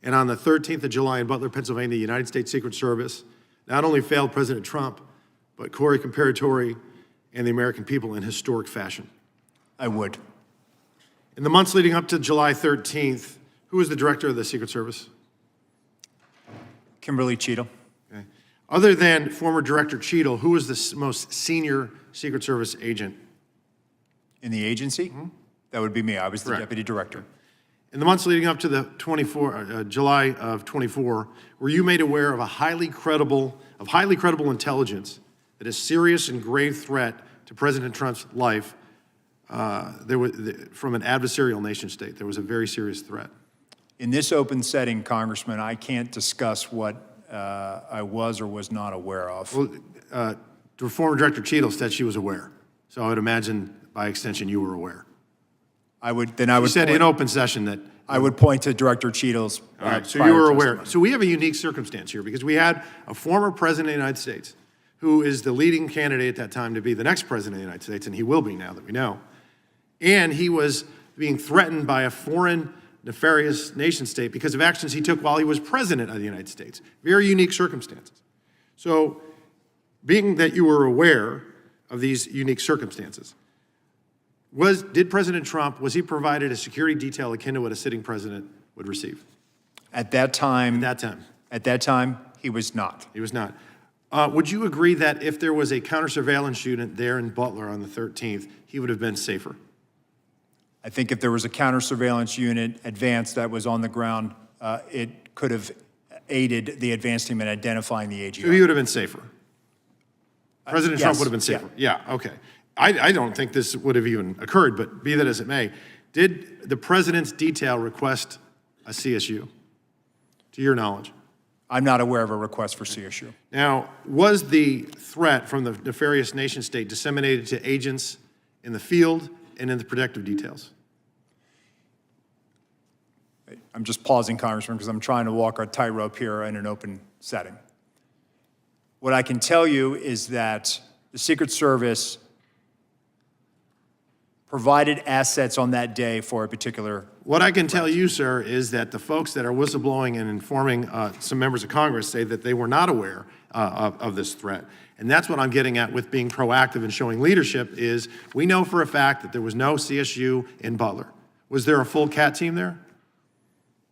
And on the 13th of July in Butler, Pennsylvania, the United States Secret Service not only failed President Trump, but Corey Comparatori and the American people in historic fashion. I would. In the months leading up to July 13th, who was the director of the Secret Service? Kimberly Cheadle. Okay. Other than former Director Cheadle, who was the most senior Secret Service agent? In the agency? That would be me. I was the Correct. deputy director. In the months leading up to the July of 24, were you made aware of highly credible intelligence that a serious and grave threat to President Trump's life from an adversarial nation state? There was a very serious threat. In this open setting, Congressman, I can't discuss what I was or was not aware of. Well, the former Director Cheadle said she was aware. So I would imagine, by extension, you were aware. You said in open session that. I would point to Director Cheadle's. All right, so you were aware. So we have a unique circumstance here because we had a former president of the United States who is the leading candidate at that time to be the next president of the United States, and he will be now that we know. And he was being threatened by a foreign nefarious nation state because of actions he took while he was president of the United States. Very unique circumstances. So being that you were aware of these unique circumstances, did President Trump, was he provided a security detail akin to what a sitting president would receive? At that time. At that time, he was not. He was not. Would you agree that if there was a counter-surveillance unit there in Butler on the 13th, he would have been safer? I think if there was a counter-surveillance unit advanced that was on the ground, it could have aided the advance team in identifying the AGR. So he would have been safer? President Trump yes, would have been safer? Yeah, okay. I don't think this would have even occurred, but be that as it may, did the president's detail request a CSU, to your knowledge? I'm not aware of a request for CSU. Now, was the threat from the nefarious nation state disseminated to agents in the field and in the protective details? I'm just pausing, Congressman, because I'm trying to walk a tightrope here in an open setting. What I can tell you is that the Secret Service provided assets on that day for a particular. What I can tell you, sir, is that the folks that are whistleblowing and informing some members of Congress say that they were not aware of this threat. And that's what I'm getting at with being proactive and showing leadership is we know for a fact that there was no CSU in Butler. Was there a full CAT team there?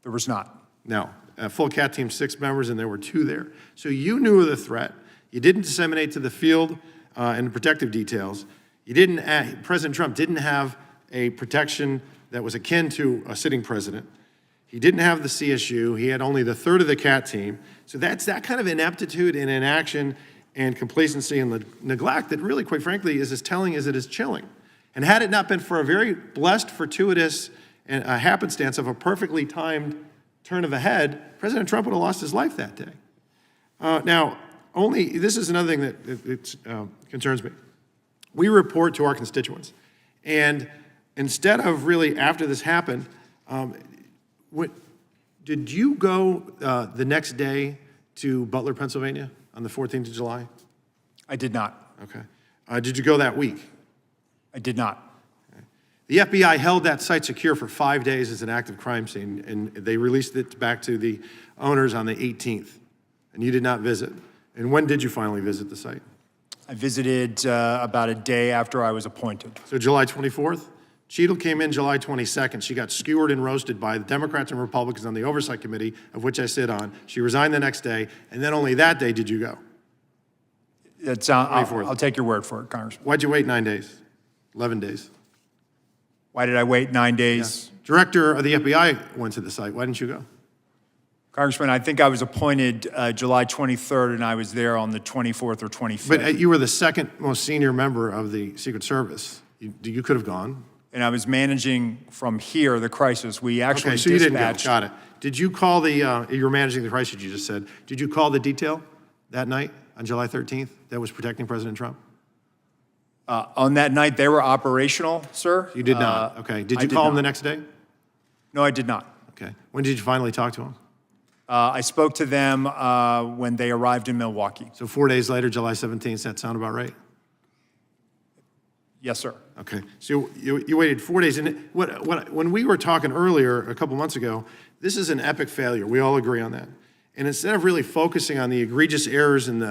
There was not. No, a full CAT team, 6 members, and there were 2 there. So you knew of the threat. You didn't disseminate to the field and the protective details. You didn't. President Trump didn't have a protection that was akin to a sitting president. He didn't have the CSU. He had only the third of the CAT team. So that's that kind of ineptitude and inaction and complacency and neglect that really, quite frankly, is as telling as it is chilling. And had it not been for a very blessed, fortuitous and a happenstance of a perfectly timed turn of a head, President Trump would have lost his life that day. Now, this is another thing that concerns me. We report to our constituents. And instead of really, after this happened, did you go the next day to Butler, Pennsylvania on the 14th of July? I did not. Okay. Did you go that week? I did not. The FBI held that site secure for 5 days as an active crime scene, and they released it back to the owners on the 18th, and you did not visit. And when did you finally visit the site? I visited about a day after I was appointed. So July 24th? Cheadle came in July 22nd. She got skewered and roasted by the Democrats and Republicans on the Oversight Committee, of which I sit on. She resigned the next day, and then only that day did you go. I'll take your word for it, Congressman. Why'd you wait 9 days, 11 days? Why did I wait 9 days? Director of the FBI went to the site. Why didn't you go? Congressman, I think I was appointed July 23rd, and I was there on the 24th or 25th. But you were the second most senior member of the Secret Service. You could have gone. And I was managing from here the crisis. We actually Okay, so you didn't go. dispatched. Got it. Did you call you were managing the crisis, you just said. Did you call the detail that night on July 13th that was protecting President Trump? On that night, they were operational, sir. You did not. Okay. Did I you did call him not. the next day? No, I did not. Okay. When did you finally talk to him? I spoke to them when they arrived in Milwaukee. So 4 days later, July 17th, does that sound about right? Yes, sir. Okay, so you waited 4 days, and when we were talking earlier, a couple months ago, this is an epic failure. We all agree on that. And instead of really focusing on the egregious errors and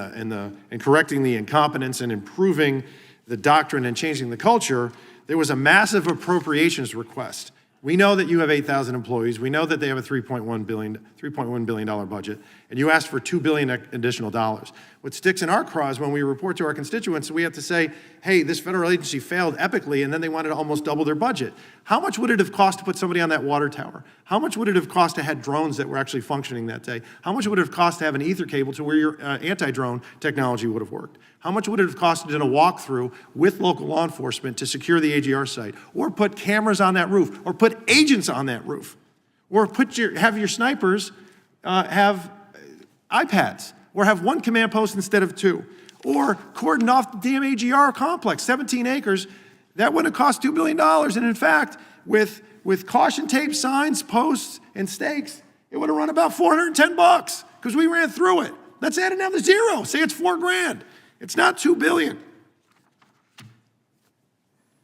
correcting the incompetence and improving the doctrine and changing the culture, there was a massive appropriations request. We know that you have 8,000 employees. We know that they have a $3.1 billion budget, and you asked for $2 billion additional dollars. What sticks in our craw is when we report to our constituents, we have to say, hey, this federal agency failed epically, and then they wanted to almost double their budget. How much would it have cost to put somebody on that water tower? How much would it have cost to have drones that were actually functioning that day? How much would it have cost to have an ether cable to where your anti-drone technology would have worked? How much would it have cost to do a walkthrough with local law enforcement to secure the AGR site, or put cameras on that roof, or put agents on that roof, or have your snipers have iPads, or have one command post instead of 2, or cordon off the damn AGR complex, 17 acres? That would have cost $2 billion. And in fact, with caution tape, signs, posts, and stakes, it would have run about $410 because we ran through it. Let's add another zero. Say it's $4,000. It's not $2 billion.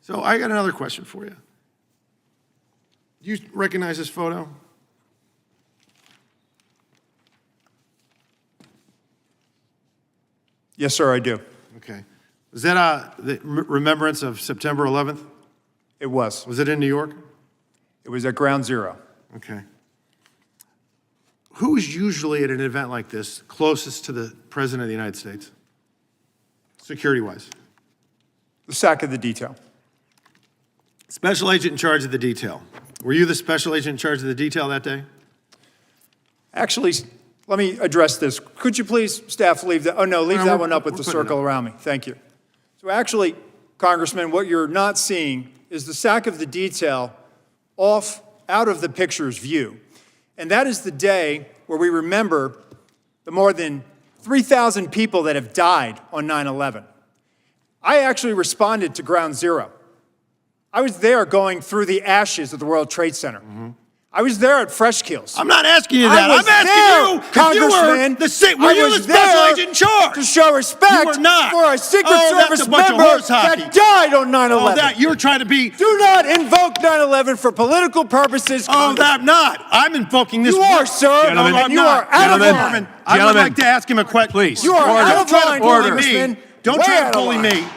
So I got another question for you. Do you recognize this photo? Yes, sir, I do. Okay. Was that the remembrance of September 11th? It was. Was it in New York? It was at Ground Zero. Okay. Who's usually at an event like this closest to the President of the United States, security-wise? The SAC of the detail. Special agent in charge of the detail. Were you the special agent in charge of the detail that day? Actually, let me address this. Could you please, staff, leave that? Oh, no, leave that one up with the circle around me. Thank you. So actually, Congressman, what you're not seeing is the SAC of the detail out of the picture's view. And that is the day where we remember the more than 3,000 people that have died on 9/11. I actually responded to Ground Zero. I was there going through the ashes of the World Trade Center. I was there at Fresh Kills. I'm not asking you that. I'm asking you, Congressman. were you the special agent in charge? To show respect You were not. for a Secret That's Service a bunch of member horse hockey. that died on 9/11. Oh, that you're trying to be. Do not invoke 9/11 for political purposes. Oh, I'm not. I'm invoking this. You are, sir. Gentlemen, And you are out of line. I would like to ask him a question. Please. You are out of line, Don't try to bully Congressman. me. Don't Way try out to of bully line. me.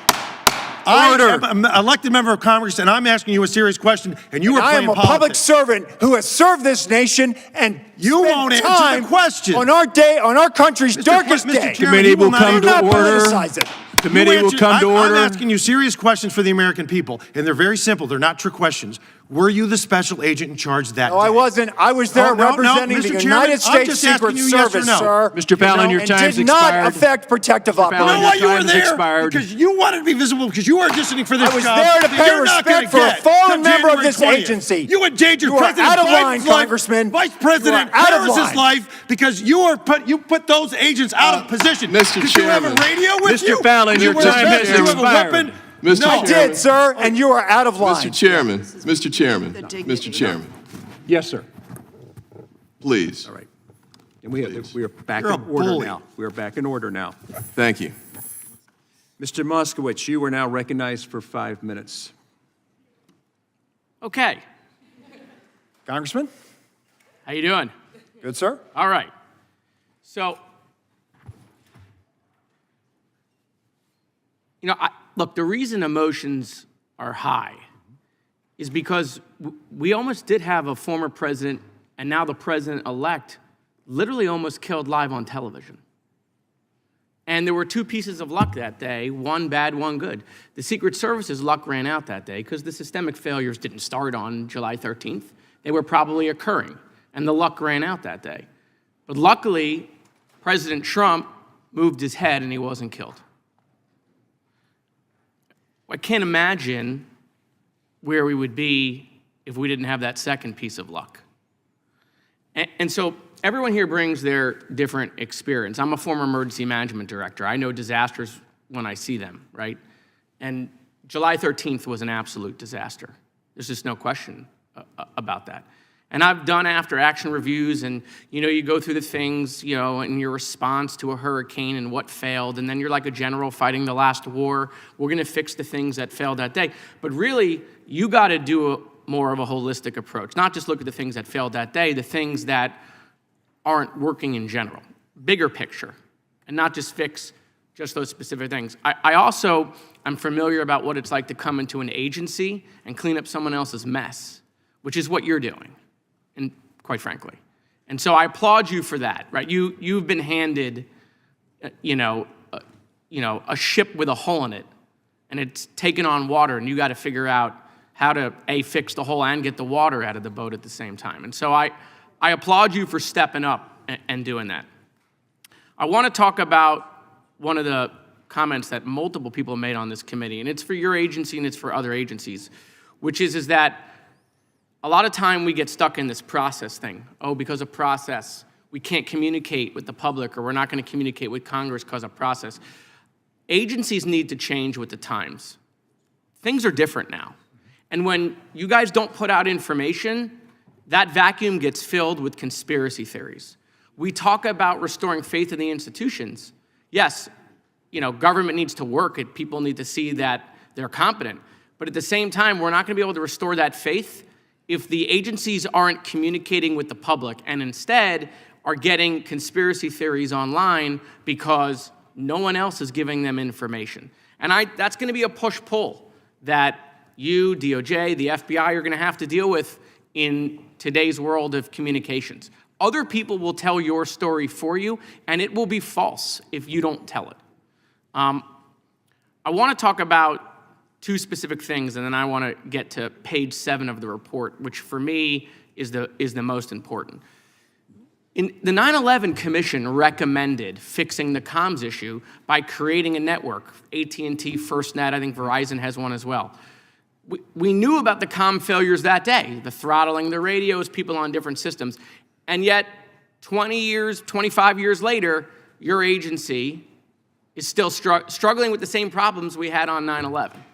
I Order. am an elected member of Congress, and I'm asking you a serious question, and you are I playing am a public politics. servant who has served this nation and You spent won't answer the time question. on our day, on our country's darkest Mr. day. Chairman, Committee you will will not come answer Do to not the order. politicize it. Committee will come to order. I'm asking you serious questions for the American people, and they're very simple. They're not trick questions. Were you the special agent in charge that No, day? I wasn't. I was there No, representing Mr. the Chairman, United I'm States just asking Secret you yes or Service, no. sir. Mr. Fallon, your and time's did not expired. affect protective Fallon, No, operations. why your you were time has there expired. because you wanted to be visible because you were auditioning for this I was job there to that pay you're not gonna respect for a get fallen till member of January this 20th. agency. You endangered You are President out of line, Biden's life, Congressman. Vice You President are out of Harris's line. life because you put those agents out of position. Mr. Did you have a Chairman. radio with Mr. you? Fallon, Did your you wear a time vest? has Did you have a expired. weapon? Mr. No. I did, sir, and you are out of line. Mr. Chairman, Mr. Chairman, The dignity. Mr. Chairman, Yes, sir. please. All right. And we are back You're in a order bully. now. We are back in order now. Thank you. Mr. Moskowitz, you are now recognized for 5 minutes. Okay, Congressman? how you doing? Good, sir. All right. So, look, the reason emotions are high is because we almost did have a former president and now the president-elect literally almost killed live on television. And there were two pieces of luck that day, one bad, one good. The Secret Service's luck ran out that day because the systemic failures didn't start on July 13th. They were probably occurring, and the luck ran out that day. But luckily, President Trump moved his head and he wasn't killed. I can't imagine where we would be if we didn't have that second piece of luck. And so everyone here brings their different experience. I'm a former emergency management director. I know disasters when I see them, right? And July 13th was an absolute disaster. There's just no question about that. And I've done after-action reviews, and you go through the things, in your response to a hurricane and what failed, and then you're like a general fighting the last war. We're going to fix the things that failed that day. But really, you got to do more of a holistic approach, not just look at the things that failed that day, the things that aren't working in general, bigger picture, and not just fix just those specific things. I also am familiar about what it's like to come into an agency and clean up someone else's mess, which is what you're doing, and quite frankly. And so I applaud you for that, right? You've been handed, a ship with a hole in it, and it's taken on water, and you got to figure out how to, A, fix the hole and get the water out of the boat at the same time. And so I applaud you for stepping up and doing that. I want to talk about one of the comments that multiple people made on this committee, and it's for your agency and it's for other agencies, which is that a lot of time we get stuck in this process thing. Oh, because of process, we can't communicate with the public, or we're not going to communicate with Congress because of process. Agencies need to change with the times. Things are different now. And when you guys don't put out information, that vacuum gets filled with conspiracy theories. We talk about restoring faith in the institutions. Yes, government needs to work, and people need to see that they're competent. But at the same time, we're not going to be able to restore that faith if the agencies aren't communicating with the public and instead are getting conspiracy theories online because no one else is giving them information. And that's going to be a push-pull that you, DOJ, the FBI are going to have to deal with in today's world of communications. Other people will tell your story for you, and it will be false if you don't tell it. I want to talk about two specific things, and then I want to get to page 7 of the report, which for me is the most important. The 9/11 Commission recommended fixing the comms issue by creating a network. AT&T, FirstNet, I think Verizon has one as well. We knew about the comm failures that day, the throttling the radios, people on different systems. And yet, 20 years, 25 years later, your agency is still struggling with the same problems we had on 9/11.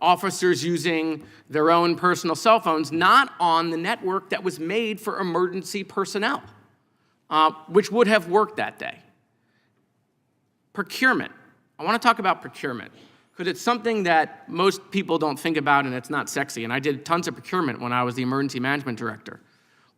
Officers using their own personal cell phones, not on the network that was made for emergency personnel, which would have worked that day. Procurement. I want to talk about procurement, because it's something that most people don't think about, and it's not sexy. And I did tons of procurement when I was the emergency management director.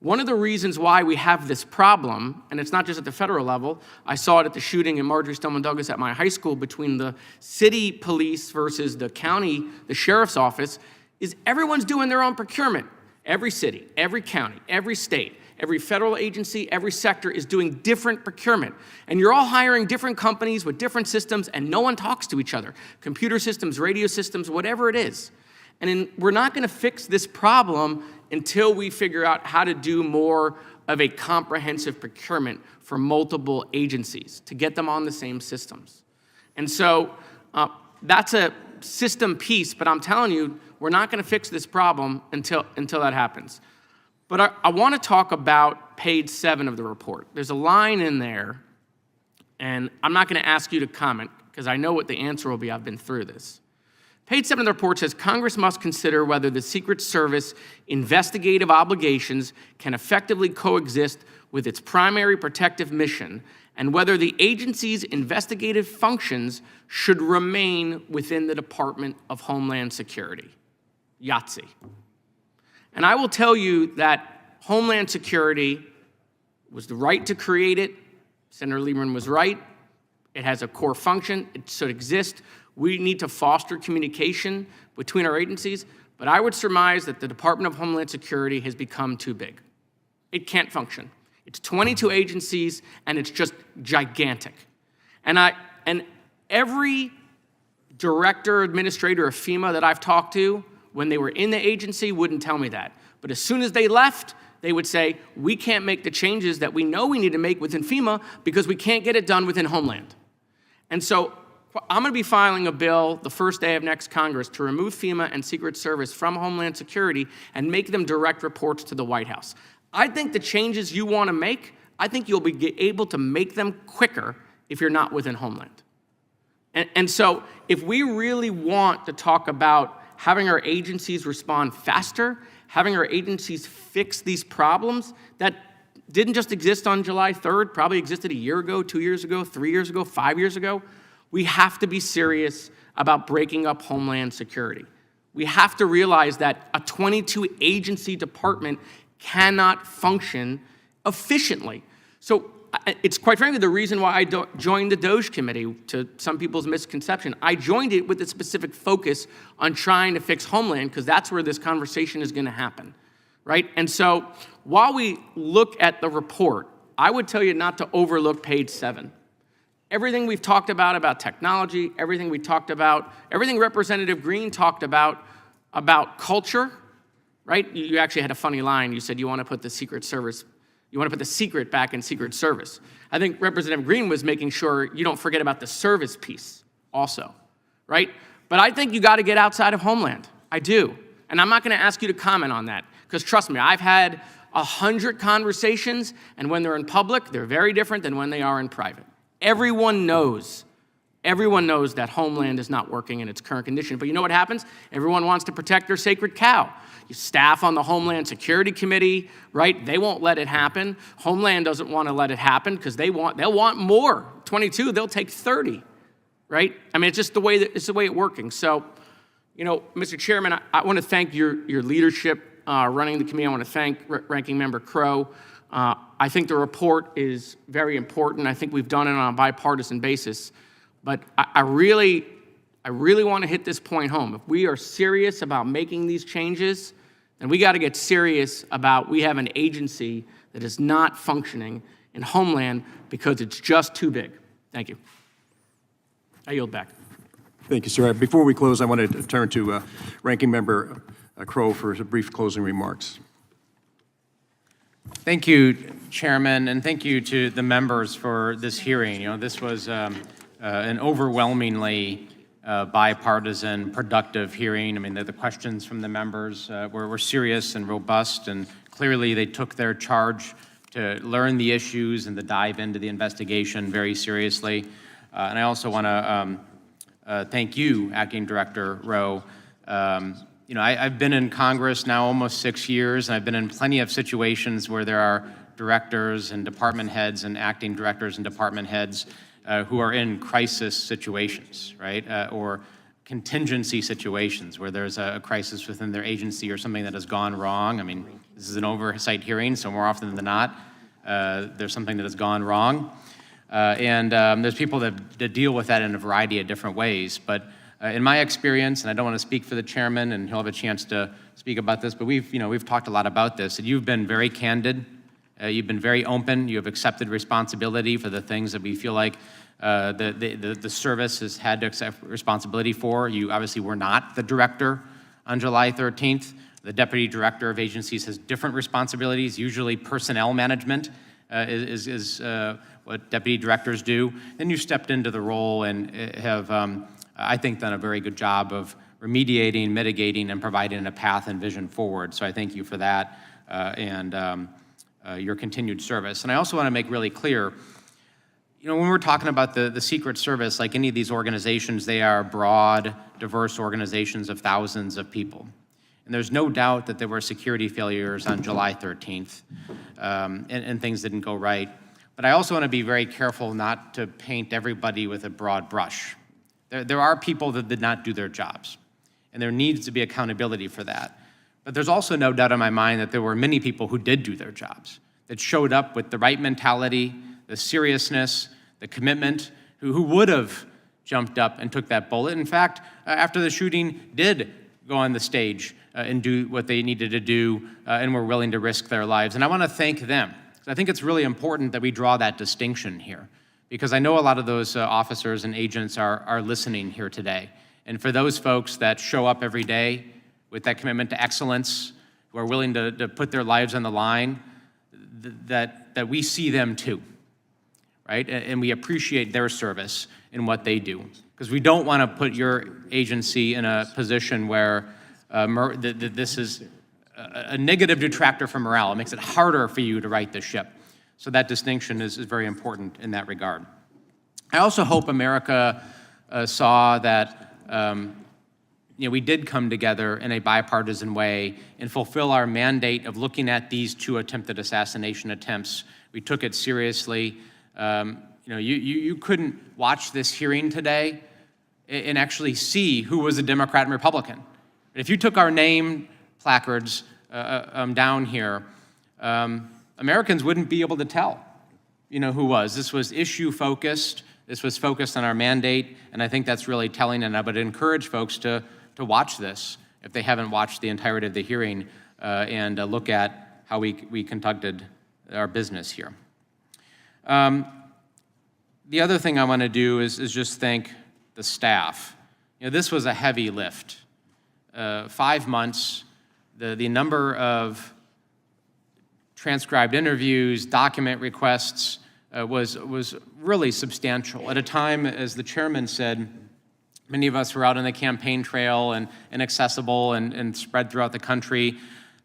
One of the reasons why we have this problem, and it's not just at the federal level, I saw it at the shooting in Marjorie Stoneman Douglas at my high school between the city police versus the county, the sheriff's office, is everyone's doing their own procurement. Every city, every county, every state, every federal agency, every sector is doing different procurement. And you're all hiring different companies with different systems, and no one talks to each other. Computer systems, radio systems, whatever it is. And we're not going to fix this problem until we figure out how to do more of a comprehensive procurement for multiple agencies to get them on the same systems. And so that's a system piece, but I'm telling you, we're not going to fix this problem until that happens. But I want to talk about page 7 of the report. There's a line in there, and I'm not going to ask you to comment because I know what the answer will be. I've been through this. Page 7 of the report says, Congress must consider whether the Secret Service investigative obligations can effectively coexist with its primary protective mission and whether the agency's investigative functions should remain within the Department of Homeland Security. Yahtzee. And I will tell you that Homeland Security was the right to create it. Senator Lieberman was right. It has a core function. It should exist. We need to foster communication between our agencies, but I would surmise that the Department of Homeland Security has become too big. It can't function. It's 22 agencies, and it's just gigantic. And every director, administrator of FEMA that I've talked to, when they were in the agency, wouldn't tell me that. But as soon as they left, they would say, we can't make the changes that we know we need to make within FEMA because we can't get it done within Homeland. And so I'm going to be filing a bill the first day of next Congress to remove FEMA and Secret Service from Homeland Security and make them direct reports to the White House. I think the changes you want to make, I think you'll be able to make them quicker if you're not within Homeland. And so if we really want to talk about having our agencies respond faster, having our agencies fix these problems that didn't just exist on July 3rd, probably existed a year ago, 2 years ago, 3 years ago, 5 years ago, we have to be serious about breaking up Homeland Security. We have to realize that a 22-agency department cannot function efficiently. So it's quite frankly the reason why I joined the DOJ committee, to some people's misconception. I joined it with a specific focus on trying to fix Homeland because that's where this conversation is going to happen, right? And so while we look at the report, I would tell you not to overlook page 7. Everything we've talked about technology, everything we talked about, everything Representative Green talked about culture, right? You actually had a funny line. You said you want to put the Secret Service, you want to put the secret back in Secret Service. I think Representative Green was making sure you don't forget about the service piece also, right? But I think you got to get outside of Homeland. I do. And I'm not going to ask you to comment on that because trust me, I've had 100 conversations, and when they're in public, they're very different than when they are in private. Everyone knows that Homeland is not working in its current condition. But you know what happens? Everyone wants to protect their sacred cow. You staff on the Homeland Security Committee, right? They won't let it happen. Homeland doesn't want to let it happen because they'll want more. 22, they'll take 30, right? I mean, it's just the way it's working. So, you know, Mr. Chairman, I want to thank your leadership running the committee. I want to thank Ranking Member Crow. I think the report is very important. I think we've done it on a bipartisan basis. But I really want to hit this point home. If we are serious about making these changes, then we got to get serious about we have an agency that is not functioning in Homeland because it's just too big. Thank you. I yield back. Thank you, sir. Before we close, I want to turn to Ranking Member Crow for brief closing remarks. Thank you, Chairman, and thank you to the members for this hearing. You know, this was an overwhelmingly bipartisan, productive hearing. I mean, the questions from the members were serious and robust, and clearly they took their charge to learn the issues and to dive into the investigation very seriously. And I also want to thank you, Acting Director Rowe. You know, I've been in Congress now almost 6 years, and I've been in plenty of situations where there are directors and department heads and acting directors and department heads who are in crisis situations, right? Or contingency situations where there's a crisis within their agency or something that has gone wrong. I mean, this is an oversight hearing, so more often than not, there's something that has gone wrong. There's people that deal with that in a variety of different ways. But in my experience, and I don't want to speak for the chairman, and he'll have a chance to speak about this, but we've talked a lot about this, and you've been very candid. You've been very open. You have accepted responsibility for the things that we feel like the service has had to accept responsibility for. You obviously were not the director on July 13th. The deputy director of agencies has different responsibilities. Usually personnel management is what deputy directors do. Then you stepped into the role and have, I think, done a very good job of remediating, mitigating, and providing a path and vision forward. So I thank you for that and your continued service. And I also want to make really clear, when we're talking about the Secret Service, like any of these organizations, they are broad, diverse organizations of thousands of people. And there's no doubt that there were security failures on July 13th and things didn't go right. But I also want to be very careful not to paint everybody with a broad brush. There are people that did not do their jobs, and there needs to be accountability for that. But there's also no doubt in my mind that there were many people who did do their jobs, that showed up with the right mentality, the seriousness, the commitment, who would have jumped up and took that bullet. In fact, after the shooting, did go on the stage and do what they needed to do and were willing to risk their lives. And I want to thank them. I think it's really important that we draw that distinction here, because I know a lot of those officers and agents are listening here today. And for those folks that show up every day with that commitment to excellence, who are willing to put their lives on the line, that we see them too, right? And we appreciate their service in what they do. Because we don't want to put your agency in a position where this is a negative detractor from morale. It makes it harder for you to right the ship. So that distinction is very important in that regard. I also hope America saw that we did come together in a bipartisan way and fulfill our mandate of looking at these two attempted assassination attempts. We took it seriously. You couldn't watch this hearing today and actually see who was a Democrat and Republican. If you took our name placards down here, Americans wouldn't be able to tell, who was. This was issue focused. This was focused on our mandate, and I think that's really telling. And I would encourage folks to watch this if they haven't watched the entirety of the hearing and look at how we conducted our business here. The other thing I want to do is just thank the staff. This was a heavy lift. 5 months, the number of transcribed interviews, document requests was really substantial. At a time, as the chairman said, many of us were out on the campaign trail and inaccessible and spread throughout the country.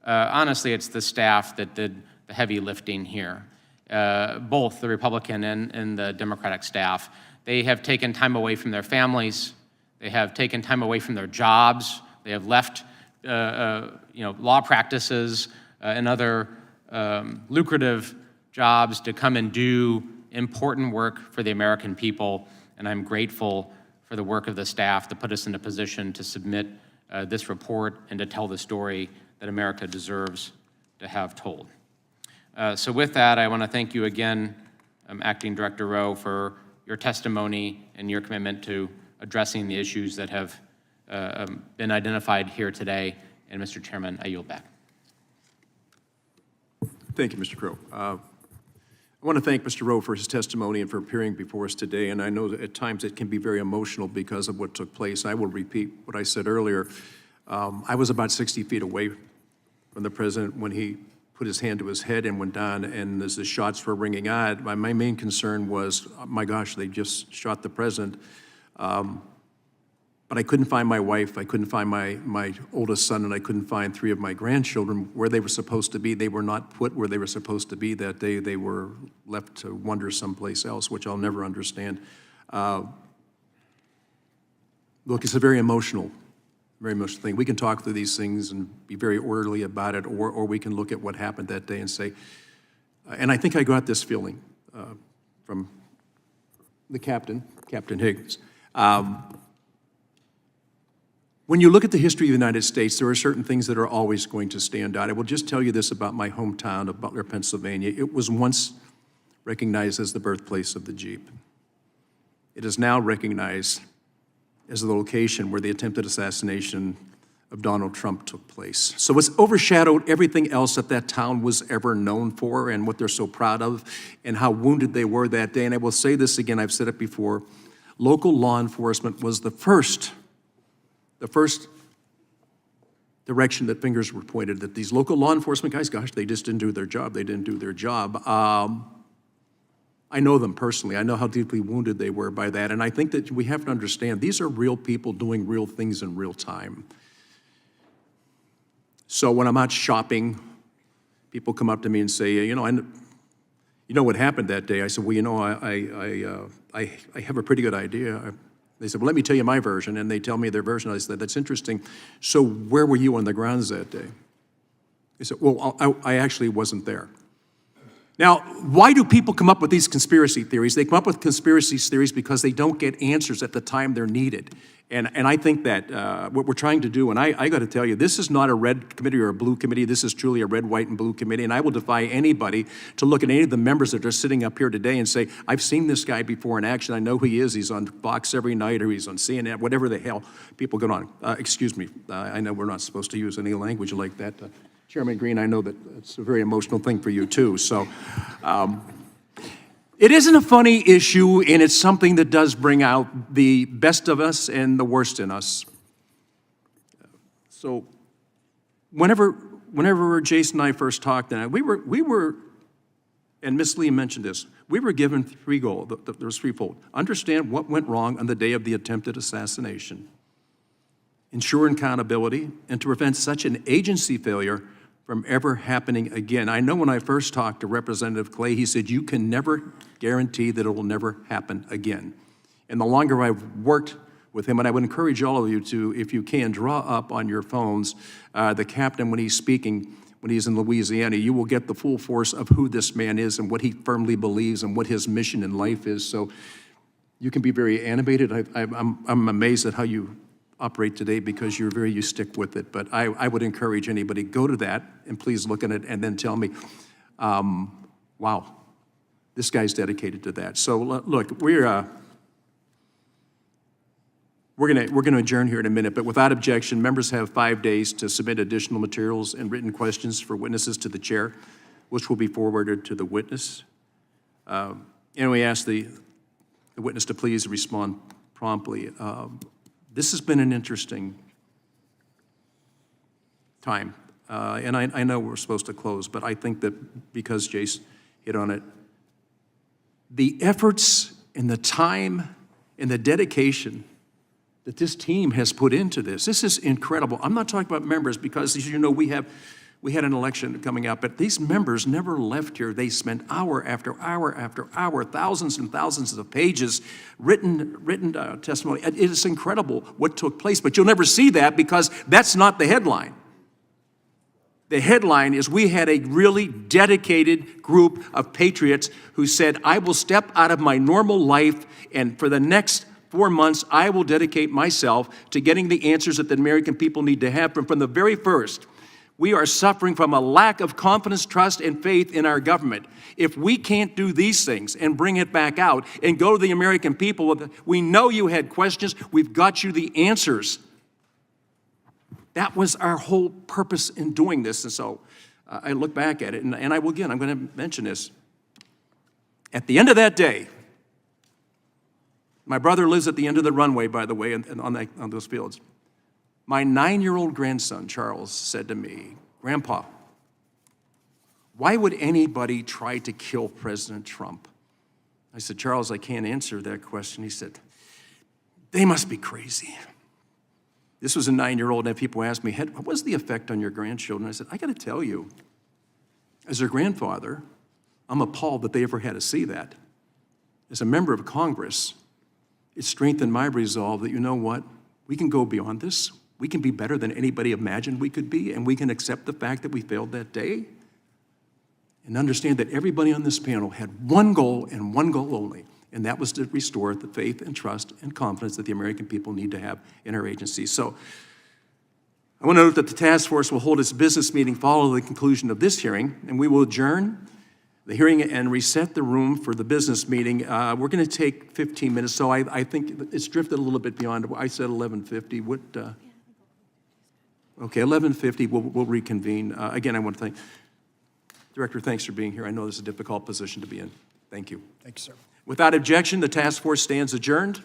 Honestly, it's the staff that did the heavy lifting here, both the Republican and the Democratic staff. They have taken time away from their families. They have taken time away from their jobs. They have left law practices and other lucrative jobs to come and do important work for the American people. And I'm grateful for the work of the staff to put us in a position to submit this report and to tell the story that America deserves to have told. So with that, I want to thank you again, Acting Director Rowe, for your testimony and your commitment to addressing the issues that have been identified here today. And Mr. Chairman, I yield back. Thank you, Mr. Crow. I want to thank Mr. Rowe for his testimony and for appearing before us today. And I know that at times it can be very emotional because of what took place. I will repeat what I said earlier. I was about 60 feet away from the president when he put his hand to his head and went down, and as the shots were ringing out, my main concern was, oh my gosh, they just shot the president. But I couldn't find my wife, I couldn't find my oldest son, and I couldn't find 3 of my grandchildren where they were supposed to be. They were not put where they were supposed to be that day. They were left to wander someplace else, which I'll never understand. Look, it's a very emotional thing. We can talk through these things and be very orderly about it, or we can look at what happened that day and say, and I think I got this feeling from the captain, Captain Higgins. When you look at the history of the United States, there are certain things that are always going to stand out. I will just tell you this about my hometown of Butler, Pennsylvania. It was once recognized as the birthplace of the Jeep. It is now recognized as the location where the attempted assassination of Donald Trump took place. So it's overshadowed everything else that that town was ever known for and what they're so proud of and how wounded they were that day. And I will say this again, I've said it before, local law enforcement was the first direction that fingers were pointed, that these local law enforcement guys, gosh, they just didn't do their job. They didn't do their job. I know them personally. I know how deeply wounded they were by that. And I think that we have to understand these are real people doing real things in real time. So when I'm out shopping, people come up to me and say, you know what happened that day? I said, well, you know, I have a pretty good idea. They said, well, let me tell you my version. And they tell me their version. I said, that's interesting. So where were you on the grounds that day? They said, well, I actually wasn't there. Now, why do people come up with these conspiracy theories? They come up with conspiracy theories because they don't get answers at the time they're needed. And I think that what we're trying to do, and I got to tell you, this is not a red committee or a blue committee. This is truly a red, white, and blue committee. And I will defy anybody to look at any of the members that are sitting up here today and say, I've seen this guy before in action. I know who he is. He's on Fox every night, or he's on CNN, whatever the hell people get on. Excuse me. I know we're not supposed to use any language like that. Chairman Green, I know that it's a very emotional thing for you too. So it isn't a funny issue, and it's something that does bring out the best of us and the worst in us. So whenever Jason and I first talked, and we were, and Miss Lee mentioned this, we were given three goals. There was threefold. Understand what went wrong on the day of the attempted assassination, ensure accountability, and to prevent such an agency failure from ever happening again. I know when I first talked to Representative Clay, he said, you can never guarantee that it will never happen again. And the longer I've worked with him, and I would encourage all of you to, if you can, draw up on your phones the captain when he's speaking, when he's in Louisiana. You will get the full force of who this man is and what he firmly believes and what his mission in life is. So you can be very animated. I'm amazed at how you operate today because you stick with it. But I would encourage anybody, go to that and please look at it and then tell me, wow, this guy's dedicated to that. So look, we're gonna adjourn here in a minute, but without objection, members have 5 days to submit additional materials and written questions for witnesses to the chair, which will be forwarded to the witness. And we ask the witness to please respond promptly. This has been an interesting time, and I know we're supposed to close, but I think that because Jace hit on it, the efforts and the time and the dedication that this team has put into this is incredible. I'm not talking about members because, as you know, we had an election coming up, but these members never left here. They spent hour after hour after hour, thousands and thousands of pages, written testimony. It is incredible what took place, but you'll never see that because that's not the headline. The headline is we had a really dedicated group of patriots who said, I will step out of my normal life, and for the next 4 months, I will dedicate myself to getting the answers that the American people need to have from the very first. We are suffering from a lack of confidence, trust, and faith in our government. If we can't do these things and bring it back out and go to the American people, we know you had questions, we've got you the answers. That was our whole purpose in doing this. And so I look back at it, and I'm going to mention this. At the end of that day, my brother lives at the end of the runway, by the way, on those fields. My 9-year-old grandson, Charles, said to me, Grandpa, why would anybody try to kill President Trump? I said, Charles, I can't answer that question. He said, they must be crazy. This was a 9-year-old, and people asked me, what was the effect on your grandchildren? I said, I got to tell you, as their grandfather, I'm appalled that they ever had to see that. As a member of Congress, it strengthened my resolve that, you know what, we can go beyond this. We can be better than anybody imagined we could be, and we can accept the fact that we failed that day and understand that everybody on this panel had one goal and one goal only, and that was to restore the faith and trust and confidence that the American people need to have in our agency. So I want to note that the task force will hold its business meeting following the conclusion of this hearing, and we will adjourn the hearing and reset the room for the business meeting. We're going to take 15 minutes, so I think it's drifted a little bit beyond. I said 11:50. What? Okay, 11:50. We'll reconvene. Again, I want to thank Director. Thanks for being here. I know this is a difficult position to be in. Thank you. Thank you, sir. Without objection, the task force stands adjourned.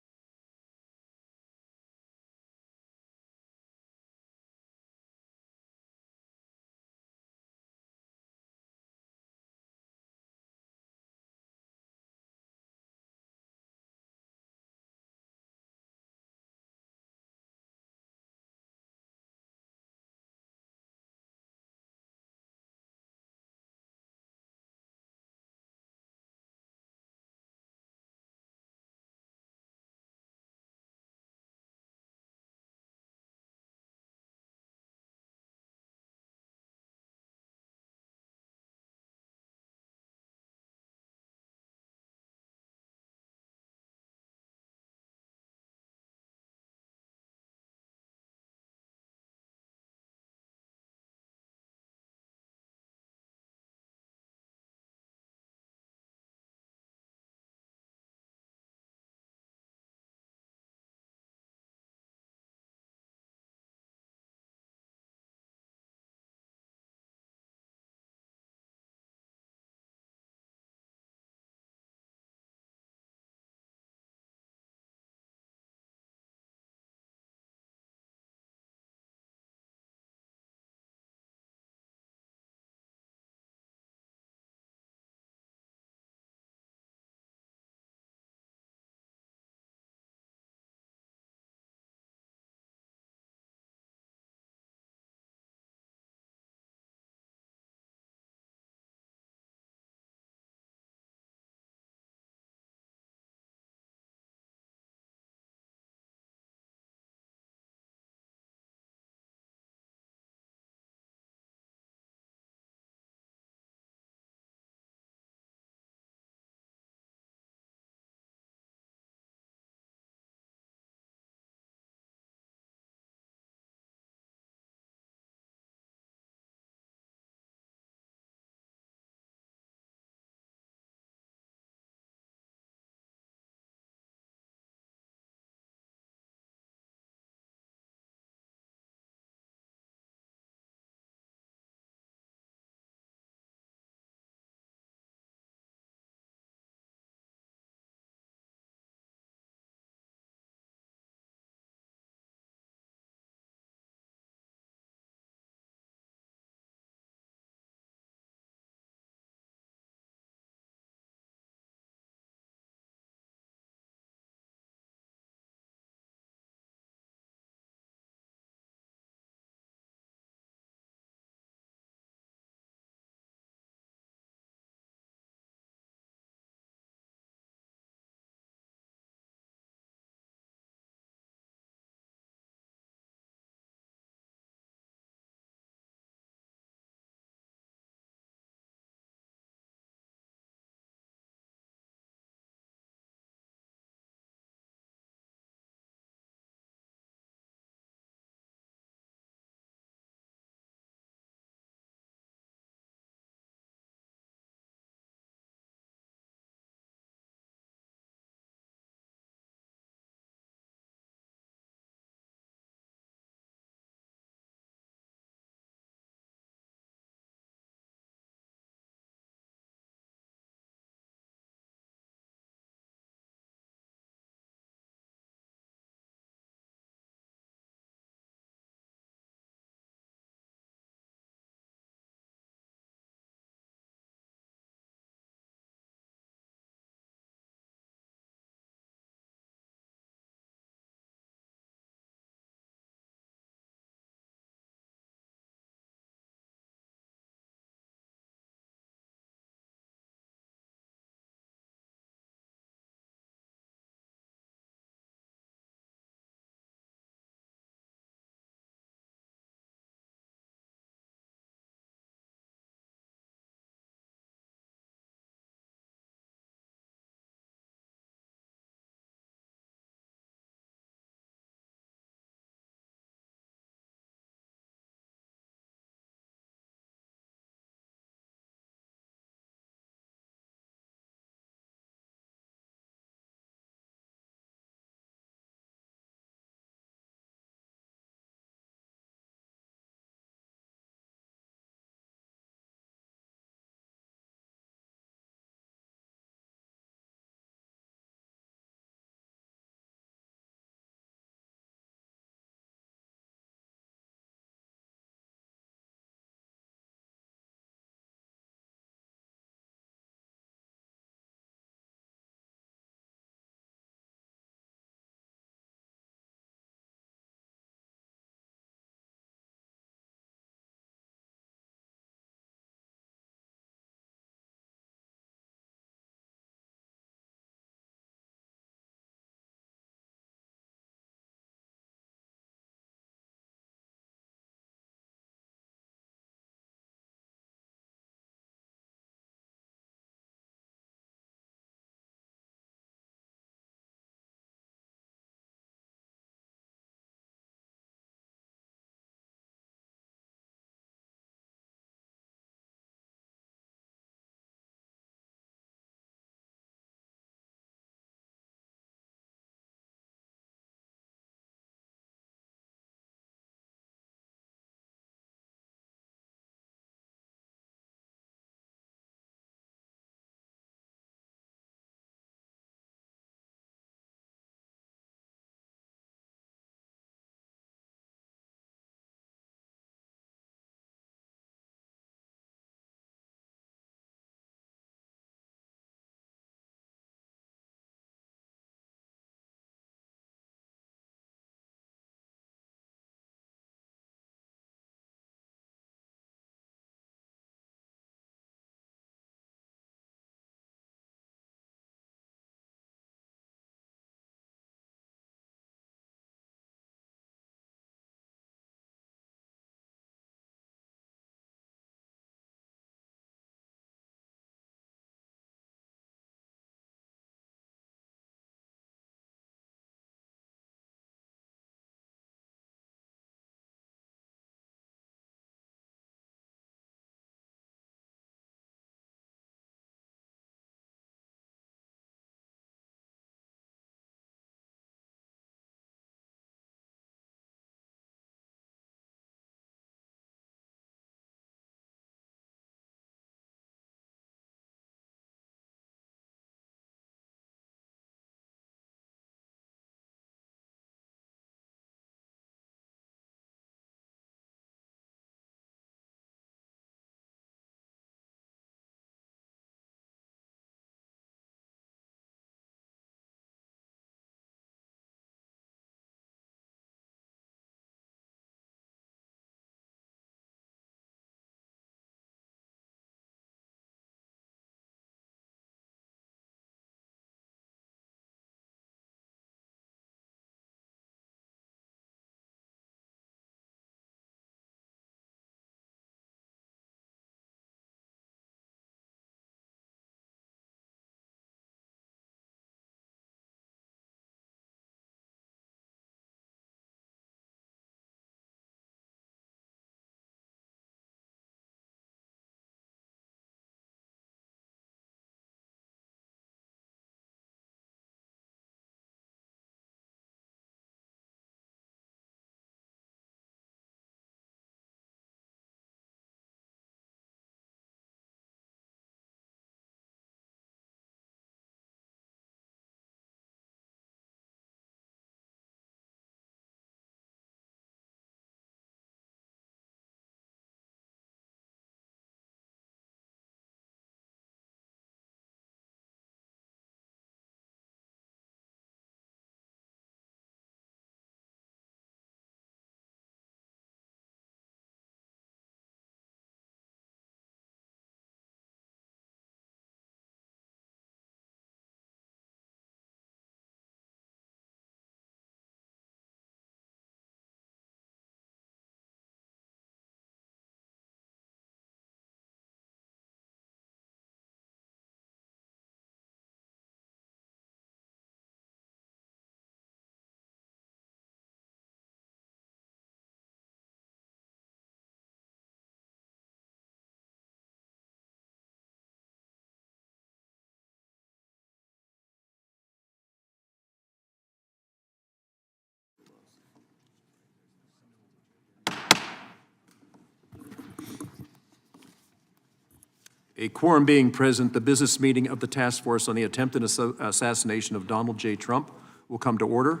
A quorum being present, the business meeting of the task force on the attempted assassination of Donald J. Trump will come to order.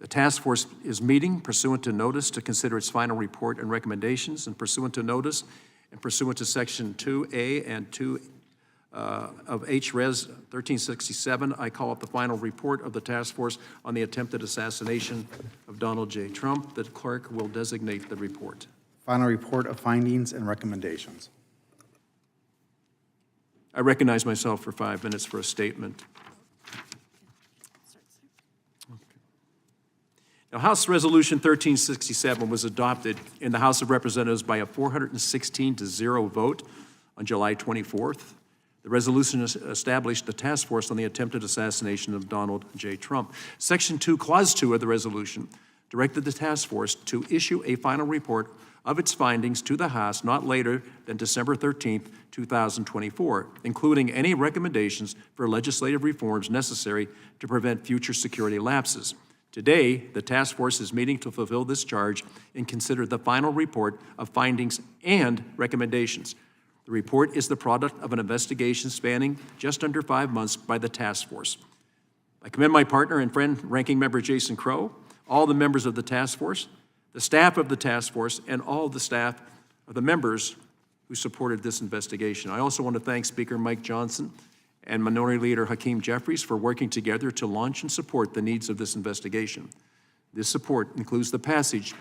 The task force is meeting pursuant to notice to consider its final report and recommendations, and pursuant to notice and pursuant to Section 2A and 2 of H.Res. 1367, I call up the final report of the task force on the attempted assassination of Donald J. Trump. The clerk will designate the report. Final report of findings and recommendations. I recognize myself for 5 minutes for a statement. Now, House Resolution 1367 was adopted in the House of Representatives by a 416-0 vote on July 24th. The resolution established the task force on the attempted assassination of Donald J. Trump. Section 2, Clause 2 of the resolution directed the task force to issue a final report of its findings to the House not later than December 13th, 2024, including any recommendations for legislative reforms necessary to prevent future security lapses. Today, the task force is meeting to fulfill this charge and consider the final report of findings and recommendations. The report is the product of an investigation spanning just under 5 months by the task force. I commend my partner and friend, Ranking Member Jason Crow, all the members of the task force, the staff of the task force, and all the staff of the members who supported this investigation. I also want to thank Speaker Mike Johnson and Minority Leader Hakeem Jeffries for working together to launch and support the needs of this investigation. This support includes the passage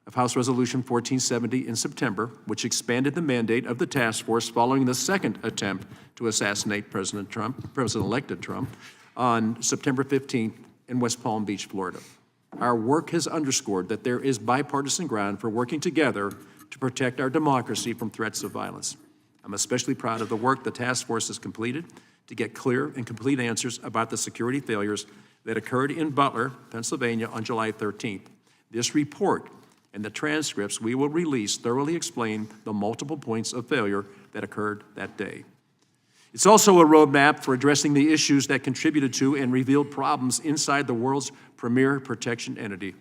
of House Resolution 1470 in September, which expanded the mandate of the task force following the second attempt to assassinate President-elect Trump, on September 15th in West Palm Beach, Florida. Our work has underscored that there is bipartisan ground for working together to protect our democracy from threats of violence. I'm especially proud of the work the task force has completed to get clear and complete answers about the security failures that occurred in Butler, Pennsylvania on July 13th. This report and the transcripts we will release thoroughly explain the multiple points of failure that occurred that day. It's also a roadmap for addressing the issues that contributed to and revealed problems inside the world's premier protection entity.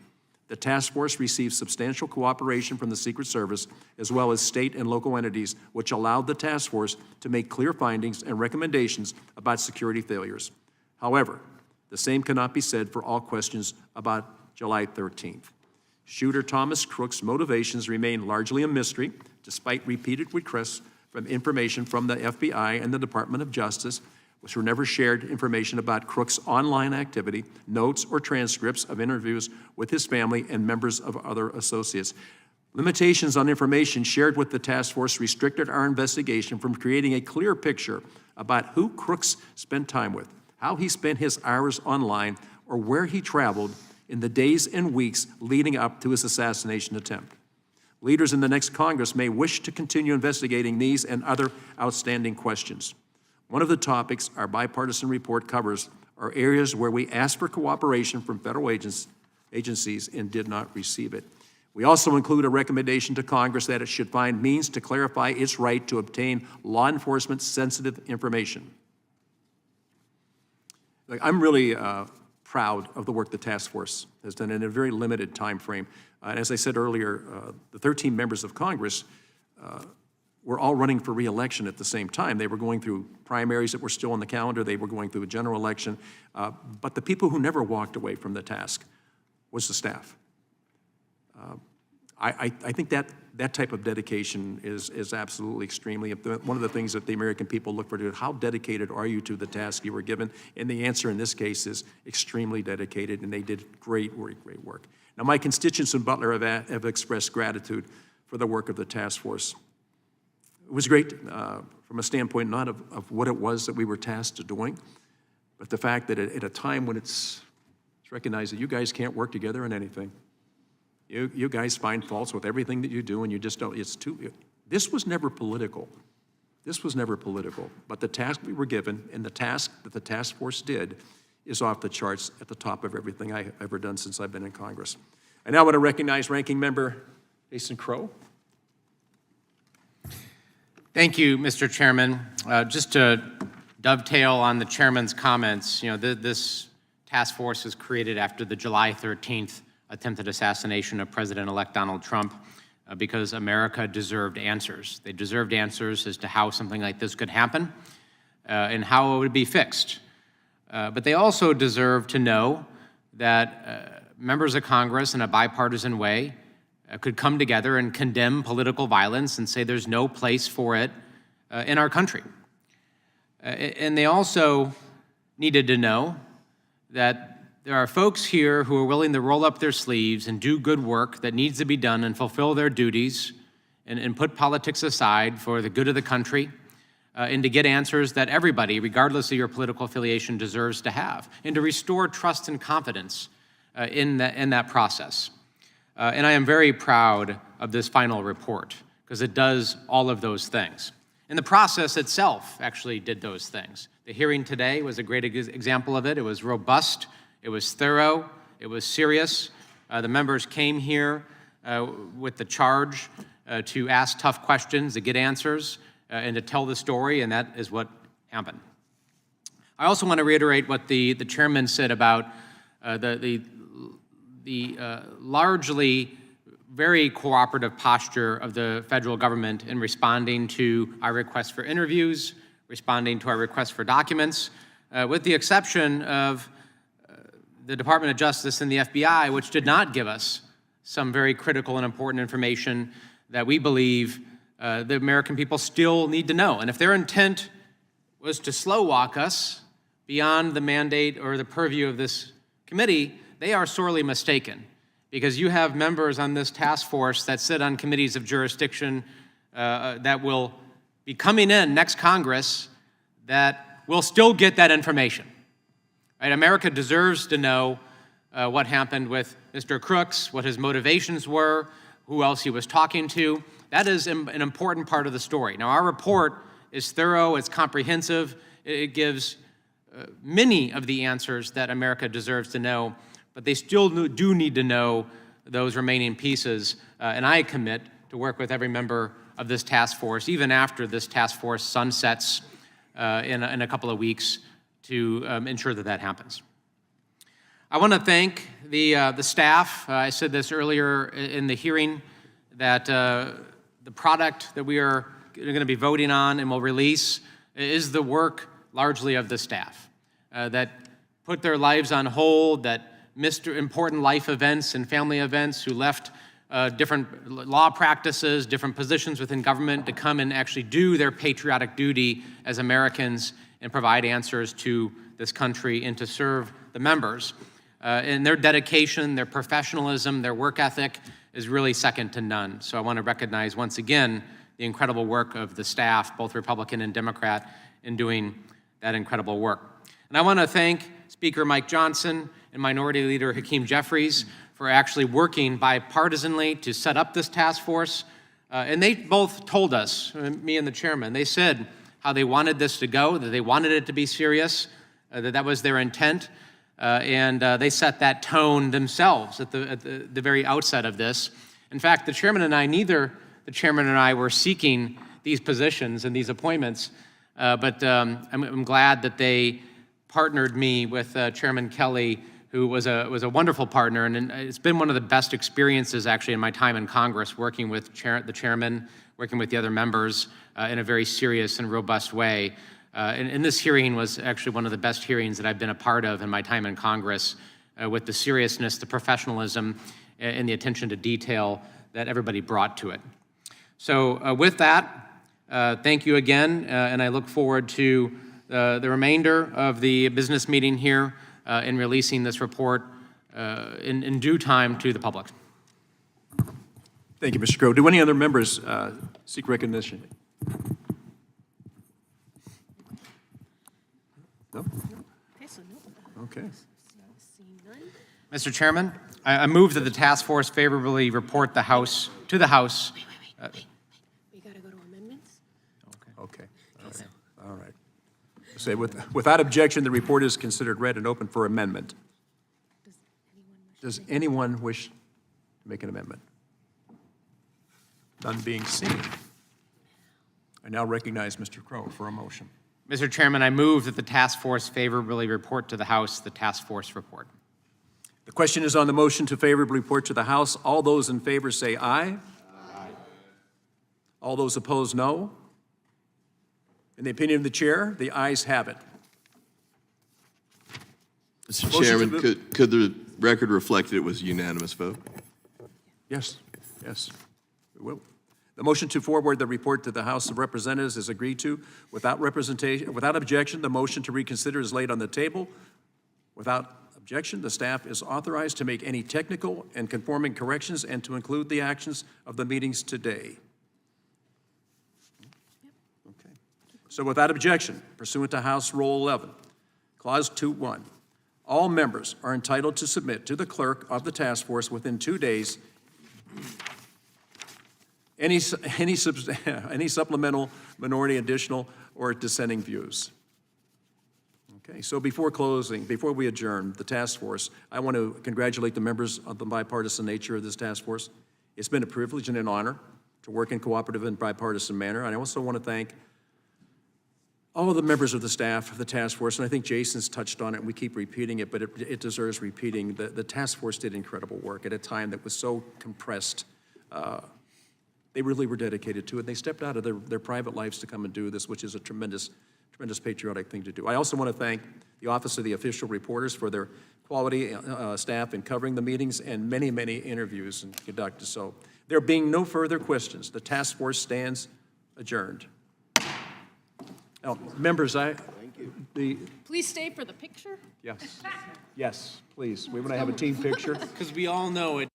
The task force received substantial cooperation from the Secret Service, as well as state and local entities, which allowed the task force to make clear findings and recommendations about security failures. However, the same cannot be said for all questions about July 13th. Shooter Thomas Crook's motivations remain largely a mystery, despite repeated requests from information from the FBI and the Department of Justice, which were never shared information about Crook's online activity, notes, or transcripts of interviews with his family and members of other associates. Limitations on information shared with the task force restricted our investigation from creating a clear picture about who Crooks spent time with, how he spent his hours online, or where he traveled in the days and weeks leading up to his assassination attempt. Leaders in the next Congress may wish to continue investigating these and other outstanding questions. One of the topics our bipartisan report covers are areas where we asked for cooperation from federal agencies and did not receive it. We also include a recommendation to Congress that it should find means to clarify its right to obtain law enforcement sensitive information. I'm really proud of the work the task force has done in a very limited time frame. As I said earlier, the 13 members of Congress were all running for re-election at the same time. They were going through primaries that were still on the calendar. They were going through a general election. But the people who never walked away from the task was the staff. I think that type of dedication is absolutely extremely, one of the things that the American people look for, how dedicated are you to the task you were given? And the answer in this case is extremely dedicated, and they did great work. Now, my constituents in Butler have expressed gratitude for the work of the task force. It was great from a standpoint not of what it was that we were tasked to doing, but the fact that at a time when it's recognized that you guys can't work together on anything. You guys find faults with everything that you do, and you just don't, this was never political. This was never political, but the task we were given and the task that the task force did is off the charts at the top of everything I've ever done since I've been in Congress. I now want to recognize Ranking Member Jason Crow. Thank you, Mr. Chairman. Just to dovetail on the chairman's comments, this task force was created after the July 13th attempted assassination of President-elect Donald Trump. because America deserved answers. They deserved answers as to how something like this could happen and how it would be fixed. But they also deserve to know that members of Congress in a bipartisan way could come together and condemn political violence and say there's no place for it in our country. And they also needed to know that there are folks here who are willing to roll up their sleeves and do good work that needs to be done and fulfill their duties and put politics aside for the good of the country and to get answers that everybody, regardless of your political affiliation, deserves to have, and to restore trust and confidence in that process. And I am very proud of this final report because it does all of those things. And the process itself actually did those things. The hearing today was a great example of it. It was robust, it was thorough, it was serious. The members came here with the charge to ask tough questions, to get answers, and to tell the story, and that is what happened. I also want to reiterate what the chairman said about the largely very cooperative posture of the federal government in responding to our requests for interviews, responding to our requests for documents, with the exception of the Department of Justice and the FBI, which did not give us some very critical and important information that we believe the American people still need to know. And if their intent was to slow walk us beyond the mandate or the purview of this committee, they are sorely mistaken, because you have members on this task force that sit on committees of jurisdiction that will be coming in next Congress that will still get that information. Right? America deserves to know what happened with Mr. Crooks, what his motivations were, who else he was talking to. That is an important part of the story. Now, our report is thorough, it's comprehensive, it gives many of the answers that America deserves to know, but they still do need to know those remaining pieces, and I commit to work with every member of this task force, even after this task force sunsets in a couple of weeks, to ensure that that happens. I want to thank the staff. I said this earlier in the hearing, that the product that we are going to be voting on and will release is the work largely of the staff that put their lives on hold, that missed important life events and family events, who left different law practices, different positions within government to come and actually do their patriotic duty as Americans and provide answers to this country and to serve the members. And their dedication, their professionalism, their work ethic is really second to none. So I want to recognize once again the incredible work of the staff, both Republican and Democrat, in doing that incredible work. And I want to thank Speaker Mike Johnson and Minority Leader Hakeem Jeffries for actually working bipartisanly to set up this task force. And they both told us, me and the chairman, they said how they wanted this to go, that they wanted it to be serious, that was their intent. And they set that tone themselves at the very outset of this. In fact, the chairman and I, neither the chairman and I were seeking these positions and these appointments, but I'm glad that they partnered me with Chairman Kelly, who was a wonderful partner, and it's been one of the best experiences actually in my time in Congress, working with the chairman, working with the other members in a very serious and robust way. And this hearing was actually one of the best hearings that I've been a part of in my time in Congress, with the seriousness, the professionalism, and the attention to detail that everybody brought to it. So with that, thank you again, and I look forward to the remainder of the business meeting here in releasing this report in due time to the public. Thank you, Mr. Crow. Do any other members seek recognition? No? Okay. Mr. Chairman, I move that the task force favorably report to the House. We got to go to amendments? Okay. All right. Say, without objection, the report is considered read and open for amendment. Does anyone wish to make an amendment? None being seen. I now recognize Mr. Crow for a motion. Mr. Chairman, I move that the task force favorably report to the House the task force report. The question is on the motion to favorably report to the House. All those in favor say aye. Aye. All those opposed, no. In the opinion of the chair, the ayes have it. Mr. Motion to Chairman, move- could the record reflect it was a unanimous vote? Yes, yes, we will. The motion to forward the report to the House of Representatives is agreed to. Without objection, the motion to reconsider is laid on the table. Without objection, the staff is authorized to make any technical and conforming corrections and to include the actions of the meetings today. Okay. So without objection, pursuant to House Rule 11, Clause 2.1, all members are entitled to submit to the clerk of the task force within 2 days any supplemental, minority, additional, or dissenting views. Okay, so before we adjourn the task force, I want to congratulate the members of the bipartisan nature of this task force. It's been a privilege and an honor to work in cooperative and bipartisan manner. And I also want to thank all of the members of the staff of the task force, and I think Jason's touched on it, and we keep repeating it, but it deserves repeating. The task force did incredible work at a time that was so compressed. They really were dedicated to it. They stepped out of their private lives to come and do this, which is a tremendous patriotic thing to do. I also want to thank the Office of the Official Reporters for their quality staff in covering the meetings and many, many interviews and conducted. So there being no further questions, the task force stands adjourned. Now, members, Please stay for the picture. yes, please. We want to have a team picture. Because we all know it.